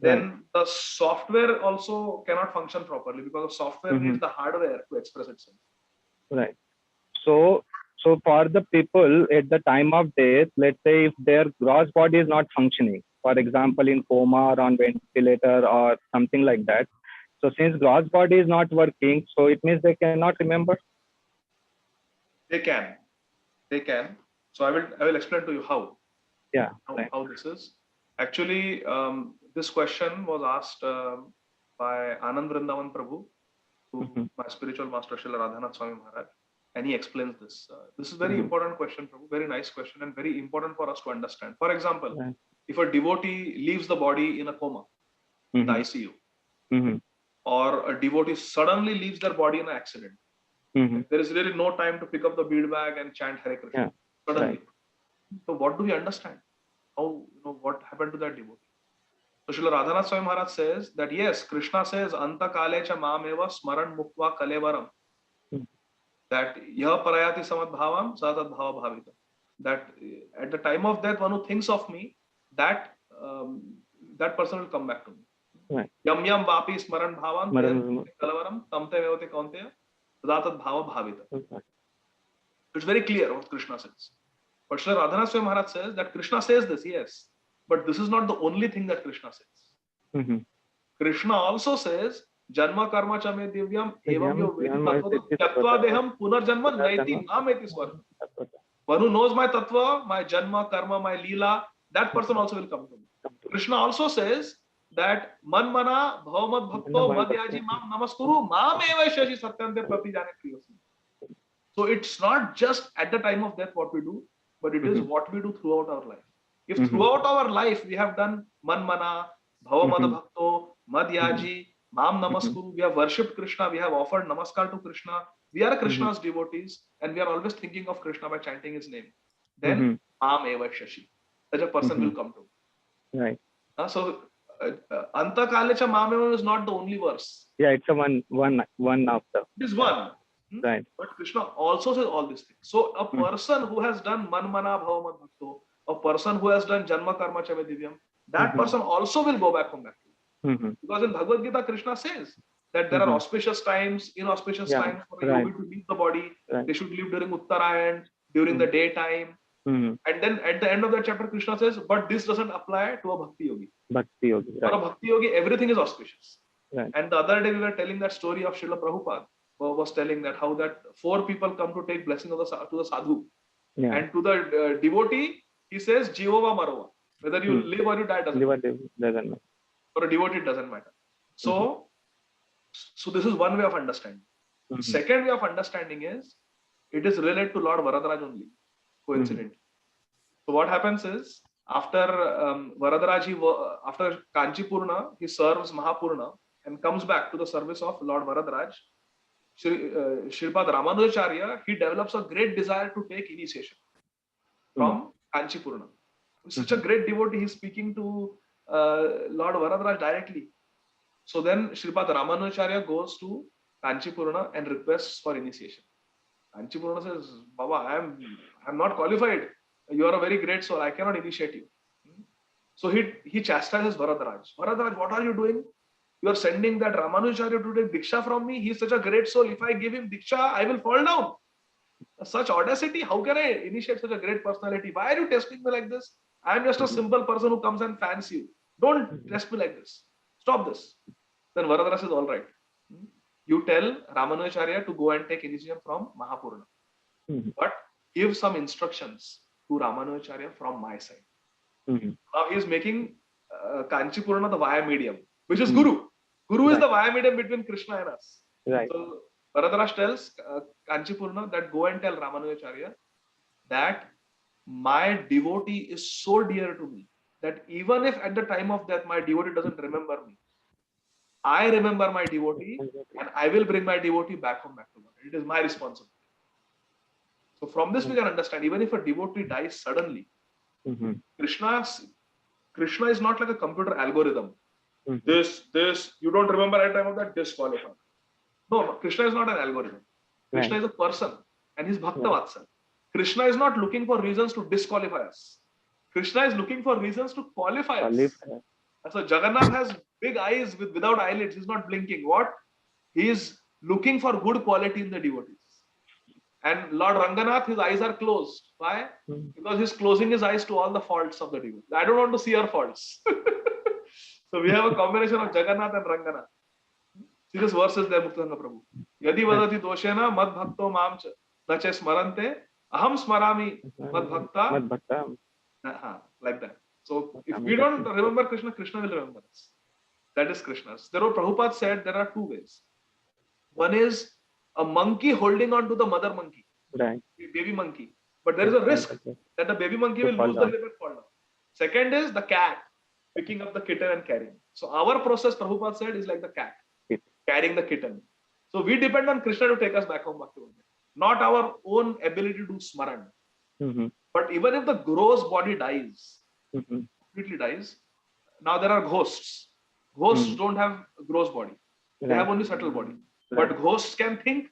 then the software also cannot function properly because the software needs the hardware to express itself. Right. So for the people at the time of death, let's say if their gross body is not functioning, for example, in coma or on ventilator or something like that. So since gross body is not working, so it means they cannot remember. They can. So I will explain to you how. Yeah. Right. How this is. Actually, this question was asked by Anand Vrindavan Prabhu, to my spiritual master Srila Radhanath Swami Maharaj, and he explains this. This is very important question, Prabhu, very nice question, and very important for us to understand. For example, if a devotee leaves the body in a coma, in the ICU, or a devotee suddenly leaves their body in an accident, there is really no time to pick up the bead bag and chant Hare Krishna. Suddenly. So what do we understand? How, what happened to that devotee? So Srila Radhanath Swami Maharaj says that yes, Krishna says, Anta kale cha mameva smaran muktva kalevaram. That yah parayati samad bhavam sadad bhava bhavita. That at the time of death, one who thinks of me, that that person will come back to me. Yam yam vapi smaran bhavam kalevaram tamte vevate kaunteya sadatad bhava bhavita. It's very clear what Krishna says. But Srila Radhanath Swami Maharaj says that Krishna says this, yes. But this is not the only thing that Krishna says. Krishna also says, Janma karma cha me divyam evam yo vedi tattva tattva deham punarjanma naiti nameti swarga. One who knows my tattva, my janma, karma, my leela, that person also will come to me. Krishna also says that man mana bhavamad bhakto madhyaji mam namaskuru mam eva shashi satyante prati jane kriyasi. So it's not just at the time of death what we do, but it is what we do throughout our life. If throughout our life we have done man mana, bhavamad bhakto, madhyaji, mam namaskuru, we have worshipped Krishna, we have offered namaskar to Krishna, we are Krishna's devotees, and we are always thinking of Krishna by chanting his name, then mam eva shashi, such a person will come to. Right. So anta kale cha mam eva is not the only verse. Yeah, it's a one after. It is one. Right. But Krishna also says all these things. So a person who has done manmana bhavamad bhakto, a person who has done janma karma cha me divyam, that person also will go back home back to you. Because in Bhagavad Gita, Krishna says that there are auspicious times, inauspicious times for a yogi to leave the body. They should live during Uttarayan, during the daytime. And then at the end of that chapter, Krishna says, but this doesn't apply to a bhakti yogi. Bhakti yogi. For a bhakti yogi, everything is auspicious. Right. And the other day we were telling that story of Srila Prabhupada, who was telling that how that 4 people come to take blessing of to the sadhu. Yeah. And to the devotee, he says, Jivova Marova. Whether you live or you die doesn't matter. For a devotee, it doesn't matter. So, so this is one way of understanding. The second way of understanding is, it is related to Lord Varadaraj only, coincidentally. So what happens is, after Varadaraj, after Kanchipurna, he serves Mahapurna and comes back to the service of Lord Varadaraj. Shripad Ramanujacharya, he develops a great desire to take initiation from Kanchipurna. Such a great devotee, he's speaking to Lord Varadaraj directly. So then Shripad Ramanujacharya goes to Kanchipurna and requests for initiation. Kanchipurna says, Baba, I'm not qualified. You are a very great soul. I cannot initiate you. So he chastises Varadaraj. Varadaraj, what are you doing? You are sending that Ramanujacharya to take Diksha from me. He is such a great soul. If I give him Diksha, I will fall down. Such audacity. How can I initiate such a great personality? Why are you testing me like this? I am just a simple person who comes and fans you. Don't test me like this. Stop this. Then Varadaraj says, all right. You tell Ramanujacharya to go and take initiation from Mahapurna, but give some instructions to Ramanujacharya from my side. Now he is making Kanchipurna the via medium, which is Guru. Guru is the via medium between Krishna and us. Right. So Bharadras tells Kanchipurna that go and tell Ramanujacharya that my devotee is so dear to me that even if at the time of death my devotee doesn't remember me, I remember my devotee and I will bring my devotee back home, back to God. It is my responsibility. So from this we can understand, even if a devotee dies suddenly, Krishna is not like a computer algorithm. This, you don't remember at the time of that, disqualify. No, Krishna is not an algorithm. Krishna is a person and he's Bhakta Vatsal. Krishna is not looking for reasons to disqualify us. Krishna is looking for reasons to qualify us. So Jagannath has big eyes without eyelids. He's not blinking. What? He is looking for good quality in the devotees. And Lord Ranganath, his eyes are closed. Why? Because he's closing his eyes to all the faults of the devotees. I don't want to see our faults. So we have a combination of Jagannath and Ranganath. See this verses there, Muktanga Prabhu. Yadi vadati doshena mad bhakto mam nache smarante aham smarami mad bhakta. Like that. So if we don't remember Krishna, Krishna will remember us. That is Krishna's. Therefore, Prabhupada said there are two ways. One is a monkey holding on to the mother monkey, baby monkey. But there is a risk that the baby monkey will lose the grip and fall down. Second is the cat picking up the kitten and carrying. So our process, Prabhupada said, is like the cat carrying the kitten. So we depend on Krishna to take us back home, not our own ability to do smaran. But even if the gross body dies, completely dies, now there are ghosts. Ghosts don't have gross body. They have only subtle body. But ghosts can think.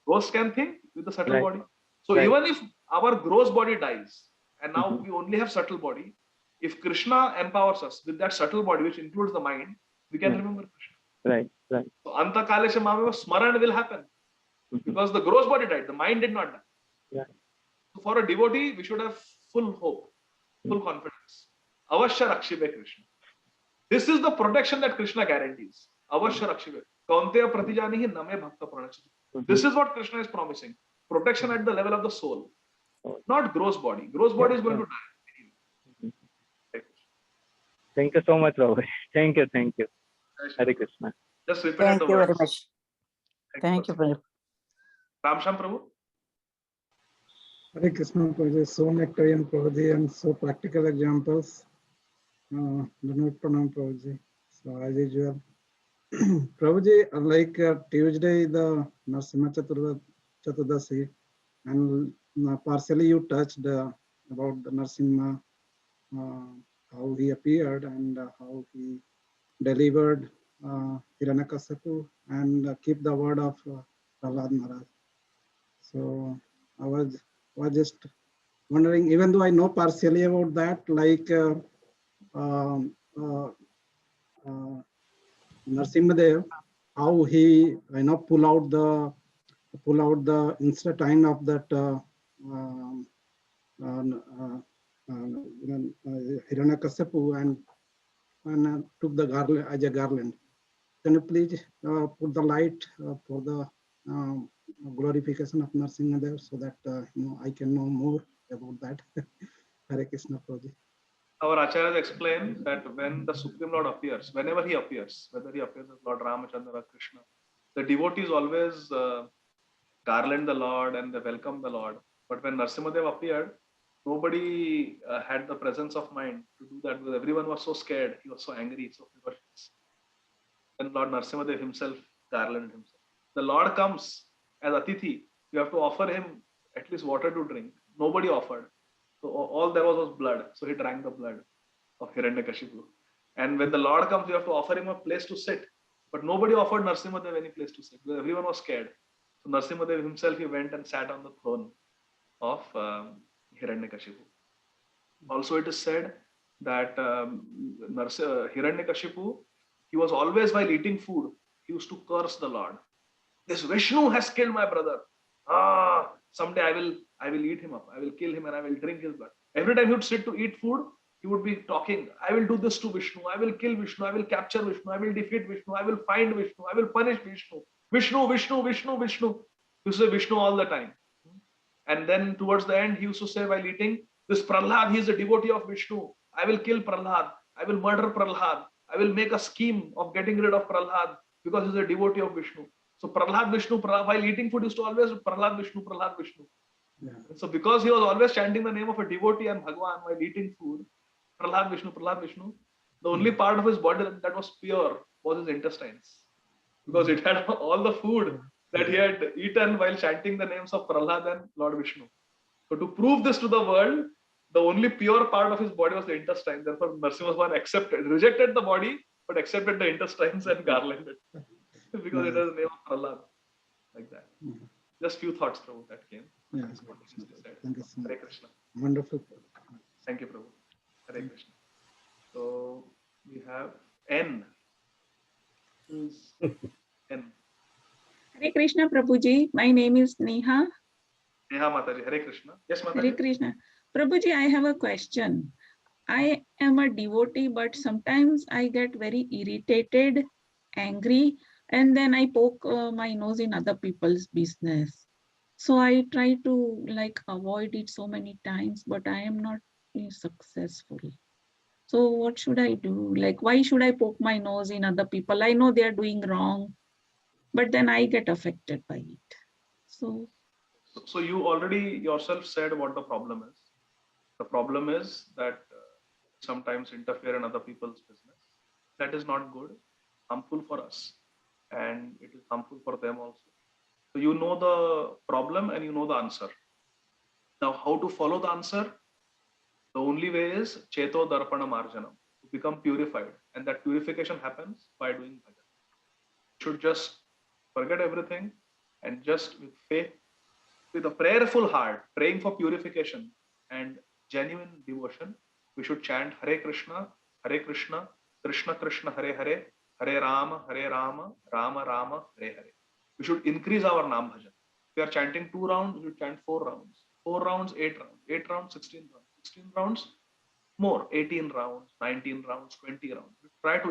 Ghosts can think with the subtle body. So even if our gross body dies, and now we only have subtle body, if Krishna empowers us with that subtle body, which includes the mind, we can remember Krishna. So Anta Kalesha Mameva Smaran will happen. Because the gross body died, the mind did not die. So for a devotee, we should have full hope, full confidence. Avashya Rakshibe Krishna. This is the protection that Krishna guarantees. Avashya Rakshibe. Kaunteya pratijanihi name bhakta pranachati. This is what Krishna is promising. Protection at the level of the soul, not gross body. Gross body is going to die. Thank you so much, Prabhu. Thank you. Hare Krishna. Just repeat Thank the you words. very much. Thank you, Prabhu. Ramsham Prabhu. Hare Krishna, Prabhuji. So nectar and Prabhuji and so practical examples. Dhanavad Pranam, Prabhuji. So as usual. Prabhuji, like Tuesday, the Narsimha Chaturdasi, and partially you touched about the Narsimha, how he appeared and how he delivered Hiranyakasipu and keep the word of Prahlad Maharaj. So I was just wondering, even though I know partially about that, like Narsimhadev, how he pull out the instant of that Hiranyakasipu and took the garland as a garland. Can you please put the light for the glorification of Narsimhadev so that I can know more about that? Hare Krishna, Prabhuji. Our Acharyas explain that when the Supreme Lord appears, whenever he appears, whether he appears as Lord Ramachandra or Krishna, the devotees always garland the Lord and they welcome the Lord. But when Narsimhadev appeared, nobody had the presence of mind to do that because everyone was so scared. He was so angry, so ferocious. Then Lord Narsimhadev himself garlanded himself. The Lord comes as Atithi. You have to offer him at least water to drink. Nobody offered. So all there was blood. So he drank the blood of Hiranyakashipu. And when the Lord comes, you have to offer him a place to sit. But nobody offered Narsimhadev any place to sit because everyone was scared. So Narsimhadev himself, he went and sat on the throne of Hiranyakashipu. Also, it is said that Hiranyakashipu, he was always, while eating food, he used to curse the Lord. This Vishnu has killed my brother. Someday I will eat him up. I will kill him and I will drink his blood. Every time he would sit to eat food, he would be talking, I will do this to Vishnu, I will kill Vishnu, I will capture Vishnu, I will defeat Vishnu, I will find Vishnu, I will punish Vishnu, Vishnu, Vishnu, Vishnu, Vishnu. He used to say Vishnu all the time. And then towards the end, he used to say while eating, this Prahlad, he is a devotee of Vishnu. I will kill Prahlad. I will murder Prahlad. I will make a scheme of getting rid of Prahlad because he's a devotee of Vishnu. So Prahlad Vishnu, while eating food, used to always Prahlad Vishnu, Prahlad Vishnu. Yeah. So because he was always chanting the name of a devotee and Bhagwan while eating food, Prahlad Vishnu, the only part of his body that was pure was his intestines. Because it had all the food that he had eaten while chanting the names of Prahlad and Lord Vishnu. So to prove this to the world, the only pure part of his body was the intestine. Therefore, Narasimha rejected the body, but accepted the intestines and garlanded because it has the name of Prahlad. Like that. Just few thoughts, Prabhu, that came. Yeah. Thank you so much. Hare Krishna. Wonderful. Thank you, Prabhu. Hare Krishna. So we have N. Who's N? Hare Krishna Prabhuji, my name is Neha. Neha Mataji. Hare Krishna. Yes, Mataji. Hare Krishna. Prabhuji, I have a question. I am a devotee, but sometimes I get very irritated, angry, and then I poke my nose in other people's business. So I try to avoid it so many times, but I am not successful. So what should I do? Why should I poke my nose in other people? I know they are doing wrong, but then I get affected by it. So you already yourself said what the problem is. The problem is that sometimes interfere in other people's business. That is not good, harmful for us, and it is harmful for them also. So you know the problem and you know the answer. Now, how to follow the answer? The only way is Cheto Darpana Marjanam, to become purified. And that purification happens by doing bhajan. You should just forget everything and just with faith, with a prayerful heart, praying for purification and genuine devotion, we should chant Hare Krishna, Krishna Krishna, Hare Hare, Hare Rama, Rama Rama, Hare Hare. We should increase our Nam bhajan. If we are chanting 2 rounds, we should chant 4 rounds. 4 rounds, 8 rounds. 8 rounds, 16 rounds. 16 rounds, more. 18 rounds, 19 rounds, 20 rounds. We try to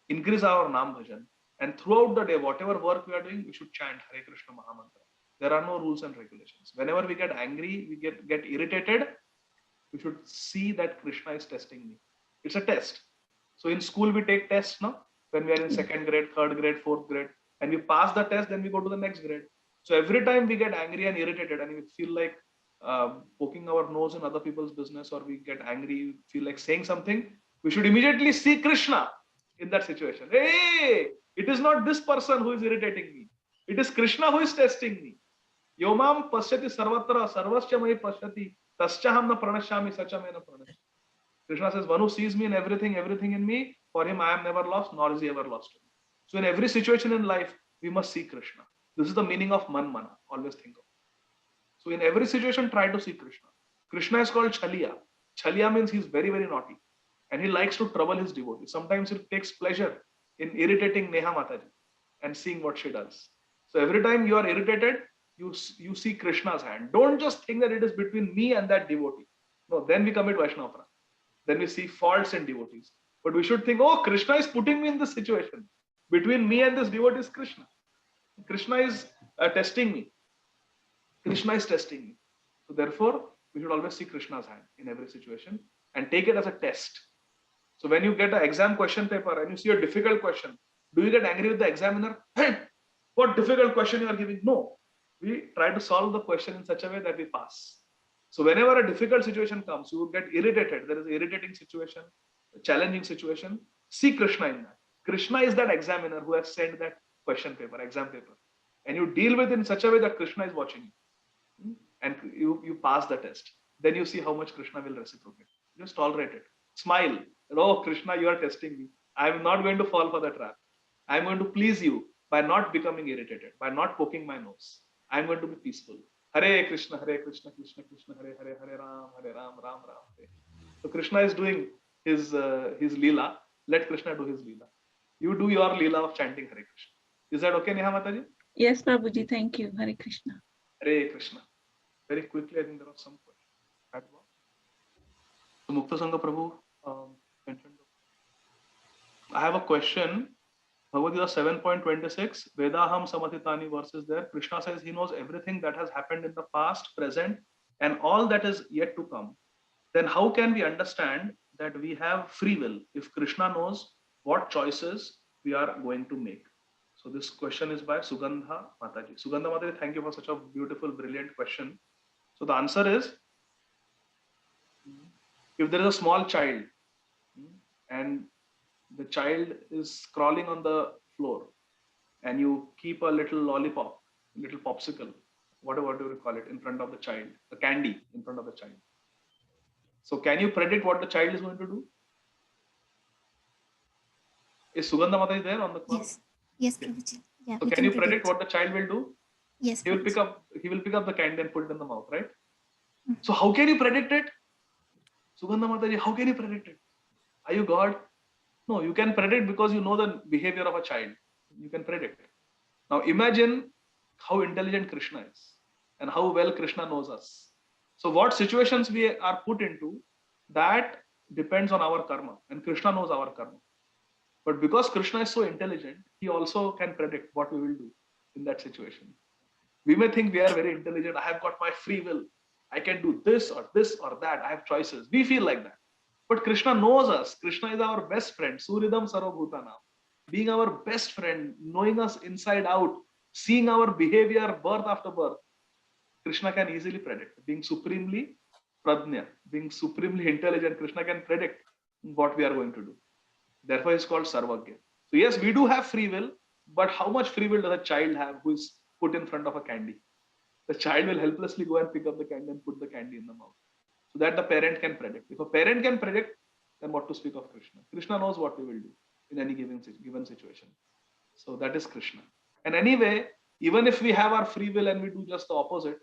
increase our Nam bhajan. And throughout the day, whatever work we are doing, we should chant Hare Krishna Mahamantra. There are no rules and regulations. Whenever we get angry, we get irritated, we should see that Krishna is testing me. It's a test. So in school, we take tests, no? When we are in 2nd grade, 3rd grade, 4th grade, and we pass the test, then we go to the next grade. So every time we get angry and irritated and we feel like poking our nose in other people's business, or we get angry, feel like saying something, we should immediately see Krishna in that situation. Hey, it is not this person who is irritating me. It is Krishna who is testing me. Yomam pasyati sarvatra sarvasya mai pasyati tasyaham na pranashyami sachame na pranashyami. Krishna says, one who sees me in everything in me, for him I am never lost, nor is he ever lost to me. So in every situation in life, we must see Krishna. This is the meaning of man mana. Always think of. So in every situation, try to see Krishna. Krishna is called Chaliya. Chaliya means he's very, very naughty. And he likes to trouble his devotees. Sometimes he takes pleasure in irritating Neha Mataji and seeing what she does. So every time you are irritated, you see Krishna's hand. Don't just think that it is between me and that devotee. No, then we commit Vaishnava. Then we see faults in devotees. But we should think, oh, Krishna is putting me in this situation. Between me and this devotee is Krishna. Krishna is testing me. Krishna is testing me. So therefore, we should always see Krishna's hand in every situation and take it as a test. So when you get an exam question paper and you see a difficult question, do you get angry with the examiner? Hey, what difficult question you are giving? No. We try to solve the question in such a way that we pass. So whenever a difficult situation comes, you will get irritated. There is an irritating situation, a challenging situation. See Krishna in that. Krishna is that examiner who has sent that question paper, exam paper. And you deal with it in such a way that Krishna is watching you. And you pass the test. Then you see how much Krishna will reciprocate. Just tolerate it. Smile. Oh, Krishna, you are testing me. I am not going to fall for the trap. I am going to please you by not becoming irritated, by not poking my nose. I am going to be peaceful. Hare Krishna, Krishna Krishna, Hare Hare, Hare Ram, Ram Ram. Hare. So Krishna is doing his Leela. Let Krishna do his Leela. You do your Leela of chanting Hare Krishna. Is that okay, Neha Mataji? yes, Prabhuji, thank you. Hare Krishna. Hare Krishna. Very quickly, I think there was some question. So Mukta Sangha Prabhu mentioned. I have a question. Bhagavad Gita 7.26, Vedaham Samatitani verses there. Krishna says he knows everything that has happened in the past, present, and all that is yet to come. Then how can we understand that we have free will if Krishna knows what choices we are going to make? So this question is by Sugandha Mataji. Sugandha Mataji, thank you for such a beautiful, brilliant question. So the answer is, if there is a small child and the child is crawling on the floor and you keep a little lollipop, little popsicle, whatever do you call it, in front of the child, a candy in front of the child. So can you predict what the child is going to do? Is Sugandha Mataji there on the call? Yes. Yes, Prabhuji. Yeah. So can you predict what the child will do? Yes. He will pick up the candy and put it in the mouth, right? So how can you predict it? Sugandha Mataji, how can you predict it? Are you God? No, you can predict because you know the behavior of a child. You can predict. Now imagine how intelligent Krishna is and how well Krishna knows us. So what situations we are put into, that depends on our karma, and Krishna knows our karma. But because Krishna is so intelligent, he also can predict what we will do in that situation. We may think we are very intelligent. I have got my free will. I can do this or that. I have choices. We feel like that. But Krishna knows us. Krishna is our best friend. Suridam Sarvabhutana. Being our best friend, knowing us inside out, seeing our behavior birth after birth, Krishna can easily predict. Being supremely prajna, being supremely intelligent, Krishna can predict what we are going to do. Therefore, it's called Sarvagya. So yes, we do have free will, but how much free will does a child have who is put in front of a candy? The child will helplessly go and pick up the candy and put the candy in the mouth. So that the parent can predict. If a parent can predict, then what to speak of Krishna? Krishna knows what we will do in any given situation. So that is Krishna. And anyway, even if we have our free will and we do just the opposite,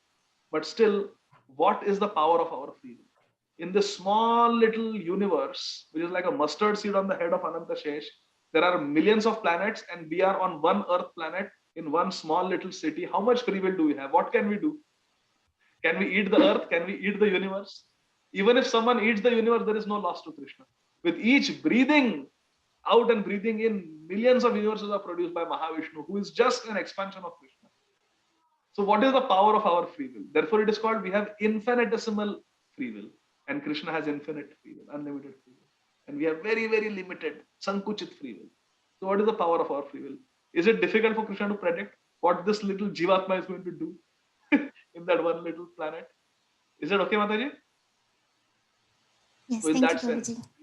but still, what is the power of our free will? In this small little universe, which is like a mustard seed on the head of Ananta Shesh, there are millions of planets and we are on one Earth planet in one small little city. How much free will do we have? What can we do? Can we eat the Earth? Can we eat the universe? Even if someone eats the universe, there is no loss to Krishna. With each breathing out and breathing in, millions of universes are produced by Mahavishnu, who is just an expansion of Krishna. So what is the power of our free will? Therefore, it is called, we have infinitesimal free will. And Krishna has infinite free will, unlimited free will. And we have very, very limited, sankuchit free will. So what is the power of our free will? Is it difficult for Krishna to predict what this little Jivatma is going to do in that one little planet? Is it okay, Mataji? Yes, So in thank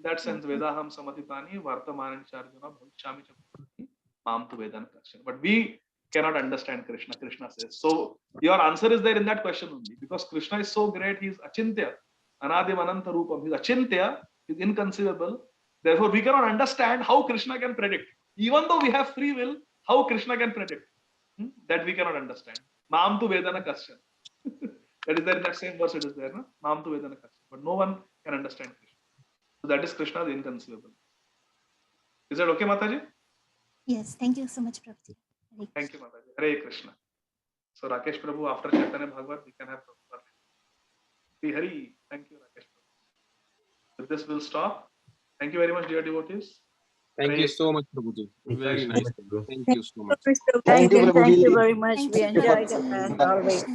that sense, Vedaham Samatitani, Vartaman Charjuna, Bhavishami Chapati, Mam tu Vedan Karshan. But we cannot understand Krishna, Krishna says. So your answer is there in that question only. Because Krishna is so great, he is Achintya. Anadim Ananta Rupam. He is Achintya, he is inconceivable. Therefore, we cannot understand how Krishna can predict. Even though we have free will, how Krishna can predict. That we cannot understand. Mam tu Vedana Karshan. That is there in that same verse, it is there. No? Mam tu Vedana Karshan. But no one can understand Krishna. So that is Krishna, the inconceivable. Is that okay, Mataji? Yes, thank you so much, Prabhuji. Thank you, Mataji. Hare Krishna. So Rakesh Prabhu, after Chaitanya Bhagavat, we can have Prabhu. Hare Hari. Thank you, Rakesh Prabhu. With this, we'll stop. Thank you very much, dear devotees. Thank you so much, Prabhuji. Very nice. Thank you so much. Thank you very much. Thank We you, enjoyed Prabhuji. it as always.